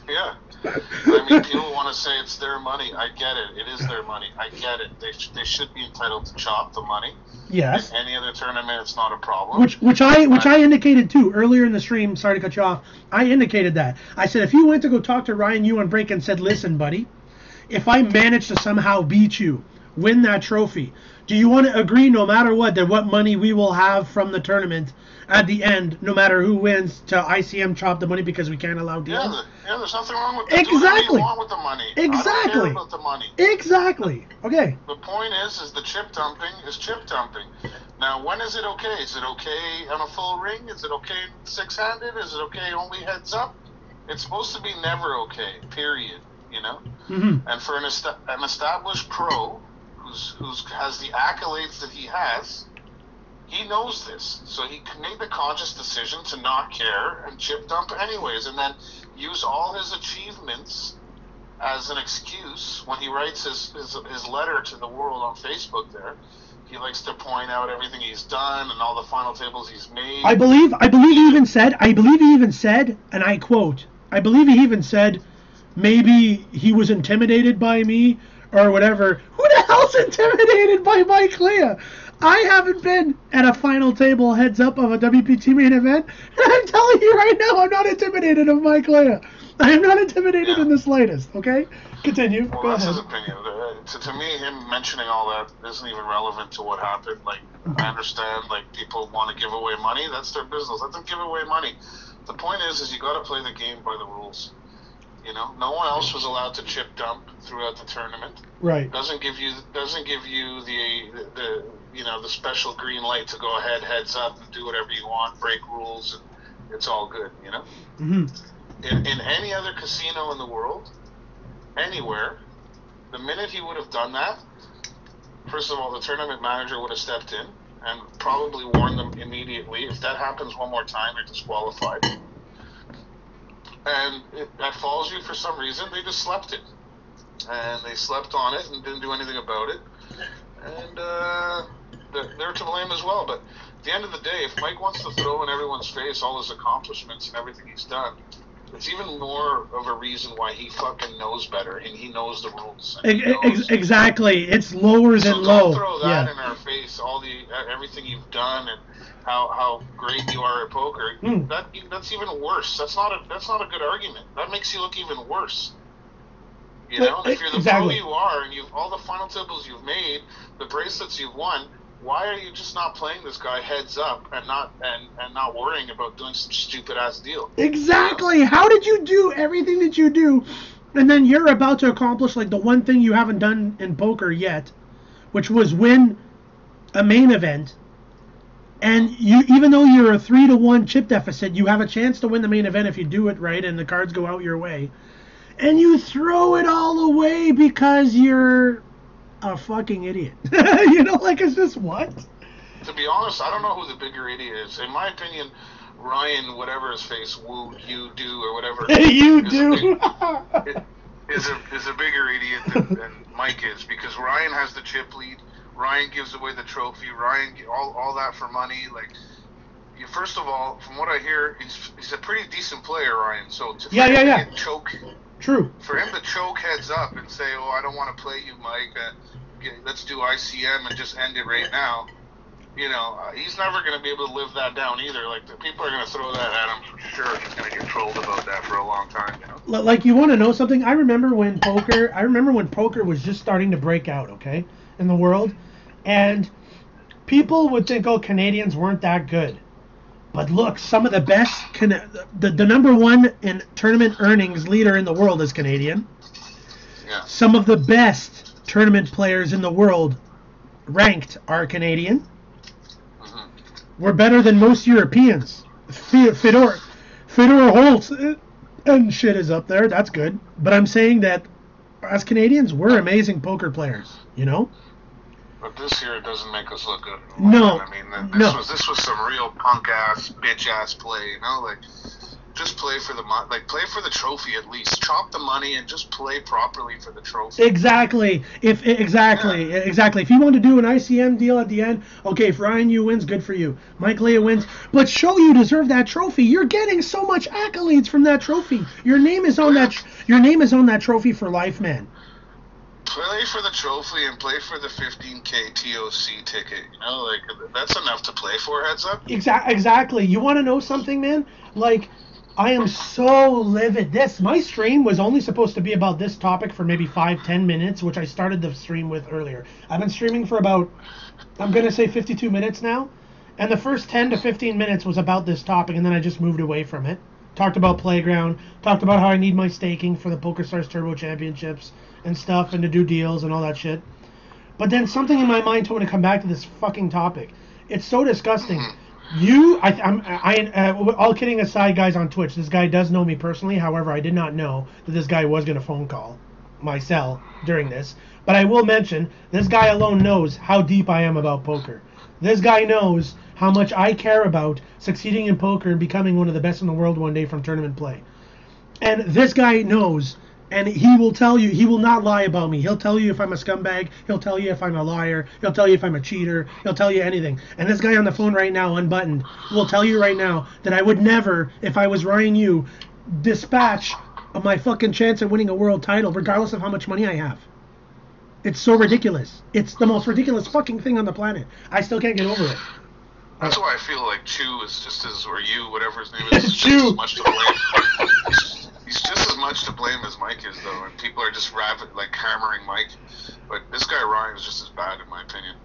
Yeah. I mean, people want to say it's their money. I get it. It is their money. I get it. They should be entitled to chop the money. Yes. In any other tournament, it's not a problem. Which I indicated too earlier in the stream. Sorry to cut you off. I indicated that. I said if you went to go talk to Ryan Yu on break and said, "Listen, buddy, if I manage to somehow beat you, win that trophy, do you want to agree, no matter what, that what money we will have from the tournament at the end, no matter who wins, to ICM chop the money because we can't allow deals?" Yeah, there's nothing wrong with that. Exactly. Do whatever you want with the money. Exactly. I don't care about the money. Exactly. Okay. The point is the chip dumping is chip dumping. Now, when is it okay? Is it okay on a full ring? Is it okay six-handed? Is it okay only heads up? It's supposed to be never okay, period, Mm-hmm. And for an established pro who's has the accolades that he has, he knows this. So he made the conscious decision to not care and chip dump anyways, and then use all his achievements as an excuse when he writes his letter to the world on Facebook there. He likes to point out everything he's done and all the final tables he's made. I believe he even said, and I quote, I believe he even said, maybe he was intimidated by me or whatever. Who the hell's intimidated by Mike Leah? I haven't been at a final table heads up of a WPT main event, and I'm telling you right now, I'm not intimidated of Mike Leah. I am not intimidated in the slightest, okay? Continue. Well, Go that's ahead. his opinion. To me, him mentioning all that isn't even relevant to what happened. Like, I understand, people want to give away money. That's their business. Let them give away money. The point is you got to play the game by the rules. No one else was allowed to chip dump throughout the tournament. Right. Doesn't give you the special green light to go ahead, heads up, and do whatever you want, break rules, and it's all good. Mm-hmm. In any other casino in the world, anywhere, the minute he would have done that, first of all, the tournament manager would have stepped in and probably warned them immediately. If that happens one more time, you're disqualified. And at Fallsview, for some reason, they just slept it. And they slept on it and didn't do anything about it. And they're to blame as well. But at the end of the day, if Mike wants to throw in everyone's face all his accomplishments and everything he's done, it's even more of a reason why he fucking knows better and he knows the rules. Exactly. It's lower than low. Don't throw that in our face, everything you've done and how great you are at poker. That's even worse. That's not a good argument. That makes you look even worse. If you're the pro you are and you've all the final tables you've made, the bracelets you've won, why are you just not playing this guy heads up and not worrying about doing some stupid ass deal? Exactly. How did you do everything that you do, and then you're about to accomplish like the one thing you haven't done in poker yet, which was win a main event, and you, even though you're a 3-1 chip deficit, you have a chance to win the main event if you do it right and the cards go out your way, and you throw it all away because you're a fucking idiot. You know, like, it's just what? To be honest, I don't know who the bigger idiot is. In my opinion, Ryan, whatever his face, Woo, you do, or whatever. You do. Is a bigger idiot than Mike is, because Ryan has the chip lead. Ryan gives away the trophy. Ryan, all that for money. Like, first of all, from what I hear, he's a pretty decent player, Ryan. So Yeah. Choke. True. For him to choke heads up and say, "Oh, I don't want to play you, Mike. Let's do ICM and just end it right now." You know, he's never going to be able to live that down either. Like, the people are going to throw that at him for sure. He's going to get trolled about that for a long time. You know? Like, you want to know something? I remember when poker was just starting to break out, okay, in the world, and people would think, oh, Canadians weren't that good. But look, some of the best, the number one in tournament earnings leader in the world is Canadian. Yeah. Some of the best tournament players in the world ranked are Canadian. Mm-hmm. We're better than most Europeans. Fedor Holtz and shit is up there. That's good. But I'm saying that as Canadians, we're amazing poker players, you know? But this year it doesn't make us look good. No. I mean, this was some real punk ass, bitch ass play. You know, like, just play for the play for the trophy at least. Chop the money and just play properly for the trophy. Exactly. Exactly. If you want to do an ICM deal at the end, okay, if Ryan Yu wins, good for you. Mike Leah wins, but show you deserve that trophy. You're getting so much accolades from that trophy. Your name is on that. Your name is on that trophy for life, man. Play for the trophy and play for the 15K TOC ticket. You know, like, that's enough to play for, heads up. Exactly. You want to know something, man? Like, I am so livid. My stream was only supposed to be about this topic for maybe 5-10 minutes, which I started the stream with earlier. I've been streaming for about, I'm going to say 52 minutes now. And the first 10 to 15 minutes was about this topic, and then I just moved away from it. Talked about Playground, talked about how I need my staking for the PokerStars Turbo Championships and stuff, and to do deals and all that shit. But then something in my mind told me to come back to this fucking topic. It's so disgusting. All kidding aside, guys on Twitch, this guy does know me personally. However, I did not know that this guy was going to phone call my cell during this. But I will mention, this guy alone knows how deep I am about poker. This guy knows how much I care about succeeding in poker and becoming one of the best in the world one day from tournament play. And this guy knows, and he will tell you, he will not lie about me. He'll tell you if I'm a scumbag. He'll tell you if I'm a liar. He'll tell you if I'm a cheater. He'll tell you anything. And this guy on the phone right now, unbuttoned, will tell you right now that I would never, if I was Ryan Yu, dispatch my fucking chance at winning a world title, regardless of how much money I have. It's so ridiculous. It's the most ridiculous fucking thing on the planet. I still can't get over it. That's why I feel like Chew is just as, or you, whatever his name is, Chew. just as much to blame. He's just as much to blame as Mike is, though, and people are just hammering Mike. But this guy Ryan is just as bad, in my opinion.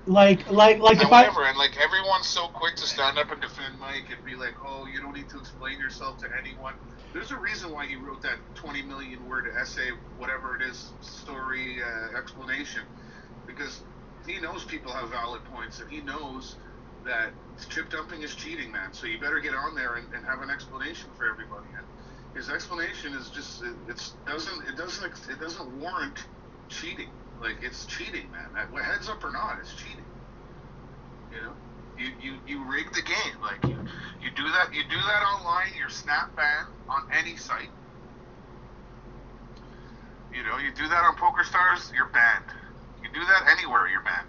Like Everyone's so quick to stand up and defend Mike and be like, oh, you don't need to explain yourself to anyone. There's a reason why he wrote that 20 million word essay, whatever it is, story, explanation, because he knows people have valid points, and he knows that chip dumping is cheating, man. So you better get on there and have an explanation for everybody. And his explanation is just it doesn't warrant cheating. Like, it's cheating, man. Heads up or not, it's cheating. You know, you rig the game. Like, you do that online. You're snap banned on any site. You know, you do that on PokerStars, you're banned. You do that anywhere, you're banned.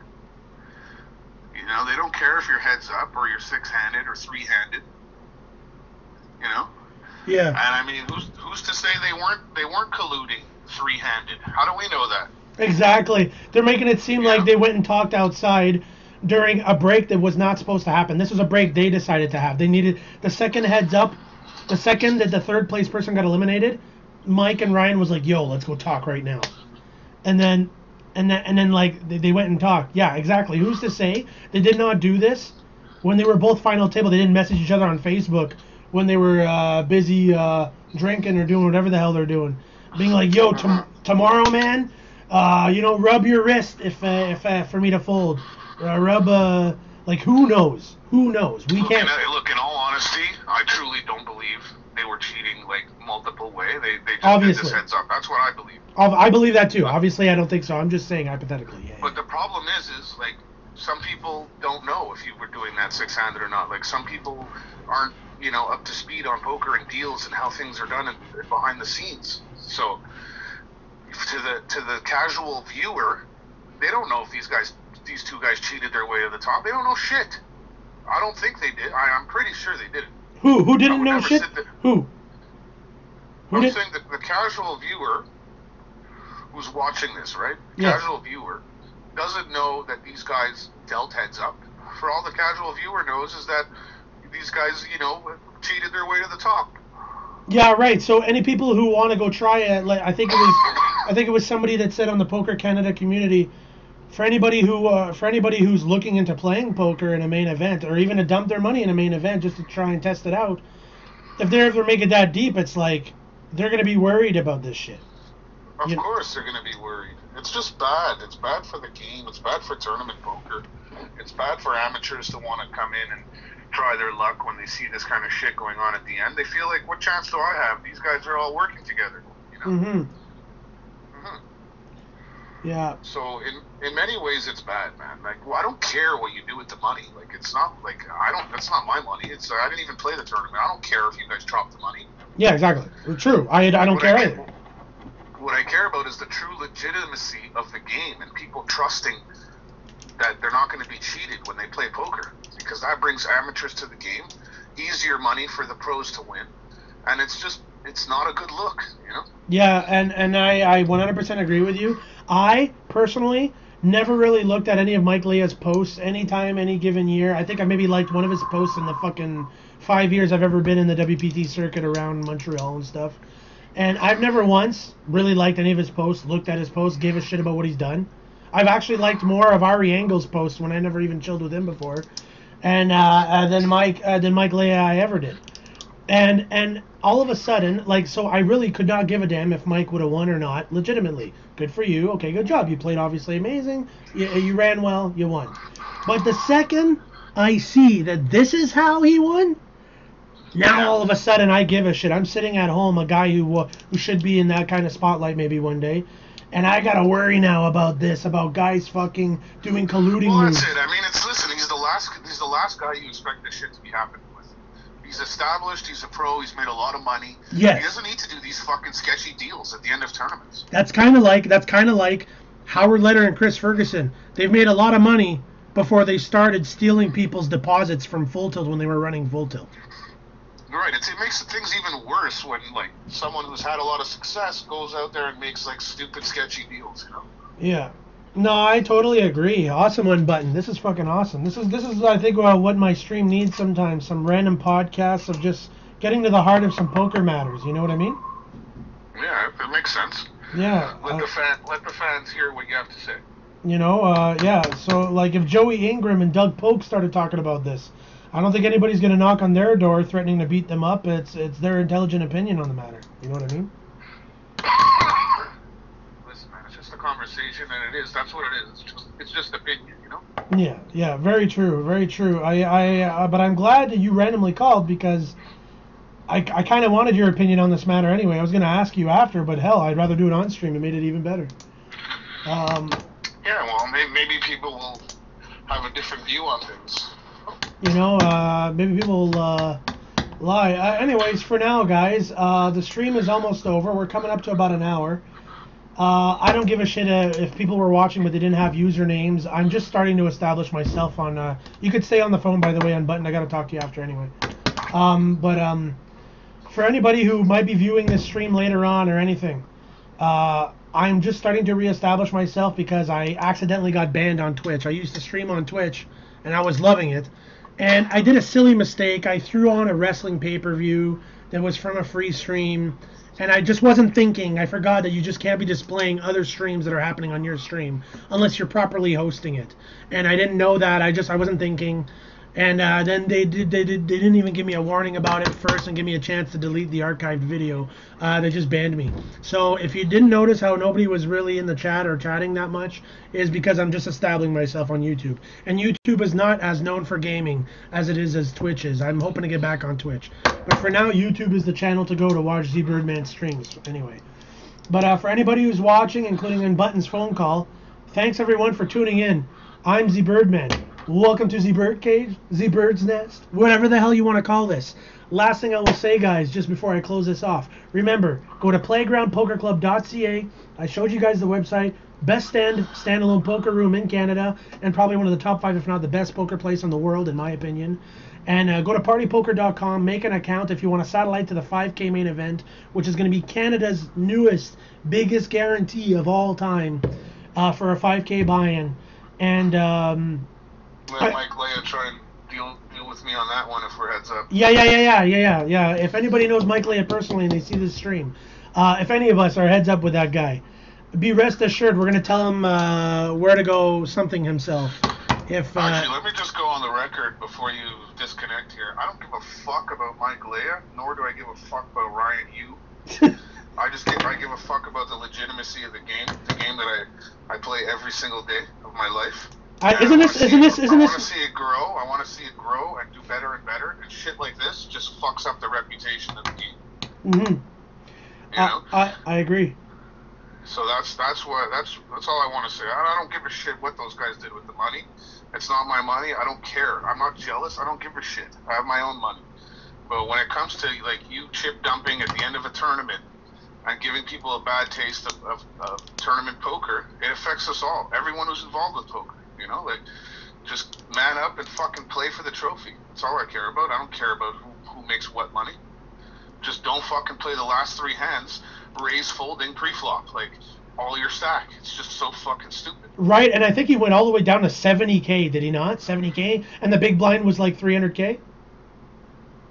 You know, they don't care if you're heads up or you're six-handed or three-handed. You know. Yeah. And I mean, who's to say they weren't colluding three-handed? How do we know that? Exactly. They're making it seem like they went and talked outside during a break that was not supposed to happen. This was a break they decided to have. They needed the second heads up. The second that the third place person got eliminated, Mike and Ryan was like, yo, let's go talk right now. And then and then like they went and talked. Yeah, exactly. Who's to say they did not do this when they were both final table? They didn't message each other on Facebook when they were busy drinking or doing whatever the hell they're doing, being like, "Yo, tomorrow, man, rub your wrist if for me to fold, rub like who knows? Who knows? We can't." Look, in all honesty, I truly don't believe they were cheating like multiple way. They just Obviously. did this heads up. That's what I believe. I believe that too. Obviously, I don't think so. I'm just saying hypothetically. Yeah. But the problem is like some people don't know if you were doing that 6-handed or not. Like some people aren't, up to speed on poker and deals and how things are done behind the scenes. So to the casual viewer, they don't know if these two guys cheated their way to the top. They don't know shit. I don't think they did. I'm pretty sure they didn't. Who didn't know shit? Who? I'm saying that the casual viewer who's watching this, right? Yes. Casual viewer doesn't know that these guys dealt heads up. For all the casual viewer knows is that these guys, cheated their way to the top. Yeah, right. So any people who want to go try it, like I think it was somebody that said on the Poker Canada community, for anybody who's looking into playing poker in a main event or even to dump their money in a main event just to try and test it out, if they ever make it that deep, it's like they're going to be worried about this shit. Of course they're going to be worried. It's just bad. It's bad for the game. It's bad for tournament poker. It's bad for amateurs to want to come in and try their luck when they see this kind of shit going on at the end. They feel like, what chance do I have? These guys are all working together. Yeah. So in many ways, it's bad, man. Like, I don't care what you do with the money. Like, it's not like that's not my money. It's I didn't even play the tournament. I don't care if you guys drop the money. Yeah, exactly. True. I don't care either. What I care about is the true legitimacy of the game and people trusting that they're not going to be cheated when they play poker, because that brings amateurs to the game, easier money for the pros to win, and it's not a good look, Yeah, and I 100% agree with you. I personally never really looked at any of Mike Leah's posts anytime, any given year. I think I maybe liked one of his posts in the fucking 5 years I've ever been in the WPT circuit around Montreal and stuff. And I've never once really liked any of his posts, looked at his posts, gave a shit about what he's done. I've actually liked more of Ari Engel's posts when I never even chilled with him before, and than Mike Leah I ever did. And all of a sudden, so I really could not give a damn if Mike would have won or not. Legitimately, good for you. Okay, good job. You played obviously amazing. You ran well. You won. But the second I see that this is how he won, now all of a sudden I give a shit. I'm sitting at home, a guy who should be in that kind of spotlight maybe one day, and I gotta worry now about guys fucking doing colluding moves. That's it. I mean, listen. He's the last guy you expect this shit to be happening with. He's established. He's a pro. He's made a lot of money. Yes. He doesn't need to do these fucking sketchy deals at the end of tournaments. That's kind of like Howard Letter and Chris Ferguson. They've made a lot of money before they started stealing people's deposits from Full Tilt when they were running Full Tilt. Right. It makes things even worse when someone who's had a lot of success goes out there and makes stupid sketchy deals. Yeah. No, I totally agree. Awesome one, Button. This is fucking awesome. This is I think what my stream needs sometimes. Some random podcasts of just getting to the heart of some poker matters. You know what I mean? Yeah, it makes sense. Yeah. Let the fans hear what you have to say. Yeah. So if Joey Ingram and Doug Polk started talking about this, I don't think anybody's gonna knock on their door threatening to beat them up. It's their intelligent opinion on the matter. You know what I mean? Conversation, and that's what it is. It's just opinion, Yeah, very true. But I'm glad that you randomly called, because I kind of wanted your opinion on this matter anyway. I was going to ask you after, but hell, I'd rather do it on stream. It made it even better. Yeah, well, maybe people will have a different view on things. Maybe people will lie. Anyways, for now, guys, the stream is almost over. We're coming up to about an hour. I don't give a shit if people were watching but they didn't have usernames. I'm just starting to establish myself on... you could stay on the phone, by the way, on Button. I got to talk to you after anyway. For anybody who might be viewing this stream later on or anything, I'm just starting to reestablish myself because I accidentally got banned on Twitch. I used to stream on Twitch, and I was loving it. And I did a silly mistake. I threw on a wrestling pay-per-view that was from a free stream, and I just wasn't thinking. I forgot that you just can't be displaying other streams that are happening on your stream unless you're properly hosting it. And I didn't know that. I wasn't thinking. And then they didn't even give me a warning about it first and give me a chance to delete the archived video. They just banned me. So if you didn't notice how nobody was really in the chat or chatting that much, is because I'm just establishing myself on YouTube. And YouTube is not as known for gaming as it is as Twitch is. I'm hoping to get back on Twitch. But for now, YouTube is the channel to go to watch ZeeBirdman streams anyway. But for anybody who's watching, including in Button's phone call, thanks everyone for tuning in. I'm ZeeBirdman. Welcome to ZeeBird Cage, ZeeBird's Nest, whatever the hell you want to call this. Last thing I will say, guys, just before I close this off, remember, go to playgroundpokerclub.ca. I showed you guys the website. Best standalone poker room in Canada, and probably one of the top 5, if not the best poker place in the world, in my opinion. And go to partypoker.com, make an account if you want a satellite to the 5K main event, which is going to be Canada's newest, biggest guarantee of all time for a 5K buy-in. And let Mike Leia try and deal with me on that one if we're heads up. Yeah. If anybody knows Mike Leia personally and they see this stream, if any of us are heads up with that guy, be rest assured we're going to tell him where to go something himself. Actually, let me just go on the record before you disconnect here. I don't give a fuck about Mike Leia, nor do I give a fuck about Ryan Yu. I give a fuck about the legitimacy of the game that I play every single day of my life. Isn't this? I want to see it grow. I want to see it grow and do better and better. And shit like this just fucks up the reputation of the game. Mm-hmm. You know? I agree. So that's all I want to say. I don't give a shit what those guys did with the money. It's not my money. I don't care. I'm not jealous. I don't give a shit. I have my own money. But when it comes to like you chip dumping at the end of a tournament and giving people a bad taste of tournament poker, it affects us all. Everyone who's involved with poker. You know, like, just man up and fucking play for the trophy. That's all I care about. I don't care about who makes what money. Just don't fucking play the last 3 hands, raise, folding, pre-flop, like, all your stack. It's just so fucking stupid. Right, and I think he went all the way down to 70K, did he not? 70K? And the big blind was like 300K?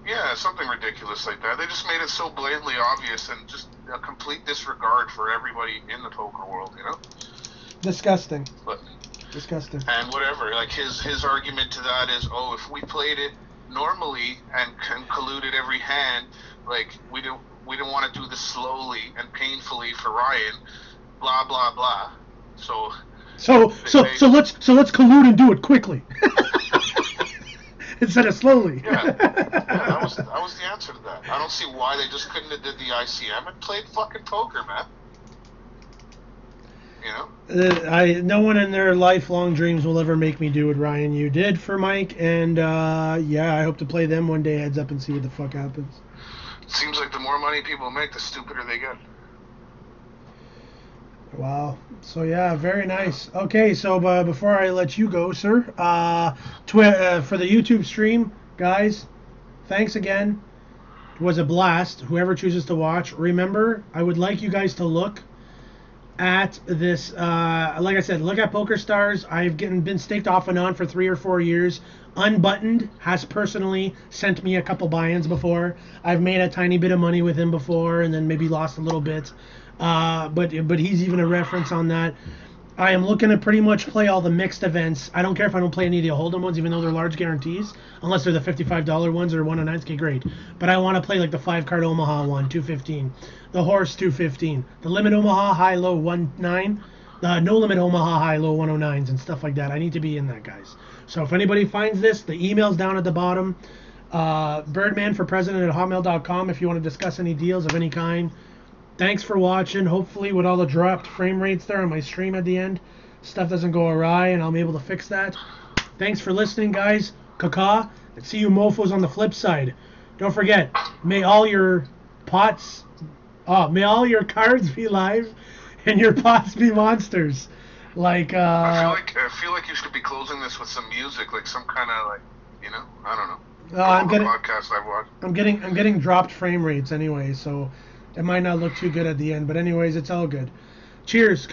Yeah, something ridiculous like that. They just made it so blatantly obvious and just a complete disregard for everybody in the poker world, you know? Disgusting. But... disgusting. And whatever, like his argument to that is, oh, if we played it normally and colluded every hand, like we don't want to do this slowly and painfully for Ryan, blah blah blah. So let's collude and do it quickly instead of slowly. Yeah, that was the answer to that. I don't see why they just couldn't have did the ICM and played fucking poker, man. You know? No one in their lifelong dreams will ever make me do what Ryan Yu did for Mike, and yeah, I hope to play them one day heads up and see what the fuck happens. It seems like the more money people make, the stupider they get. Wow. So yeah, very nice. Okay, so before I let you go, sir, for the YouTube stream, guys, thanks again. It was a blast. Whoever chooses to watch, remember, I would like you guys to look at this, like I said, look at PokerStars. I've been staked off and on for 3 or 4 years. Unbuttoned has personally sent me a couple buy-ins before. I've made a tiny bit of money with him before and then maybe lost a little bit. But he's even a reference on that. I am looking to pretty much play all the mixed events. I don't care if I don't play any of the Hold'em ones, even though they're large guarantees, unless they're the $55 ones or 109s. Okay, great. But I want to play like the 5-card Omaha one, 215. The horse, 215. The limit Omaha, high, low, 19. The no limit Omaha, high, low, 109s and stuff like that. I need to be in that, guys. So if anybody finds this, the email's down at the bottom. birdmanforpresident@hotmail.com if you want to discuss any deals of any kind. Thanks for watching. Hopefully with all the dropped frame rates there on my stream at the end, stuff doesn't go awry and I'll be able to fix that. Thanks for listening, guys. Kaka. And see you mofos on the flip side. Don't forget, may all your cards be live and your pots be monsters. Like I feel like you should be closing this with some music, like some kind of like, you know, I don't know. Podcast I've watched. I'm getting dropped frame rates anyway, so it might not look too good at the end, but anyways, it's all good. Cheers.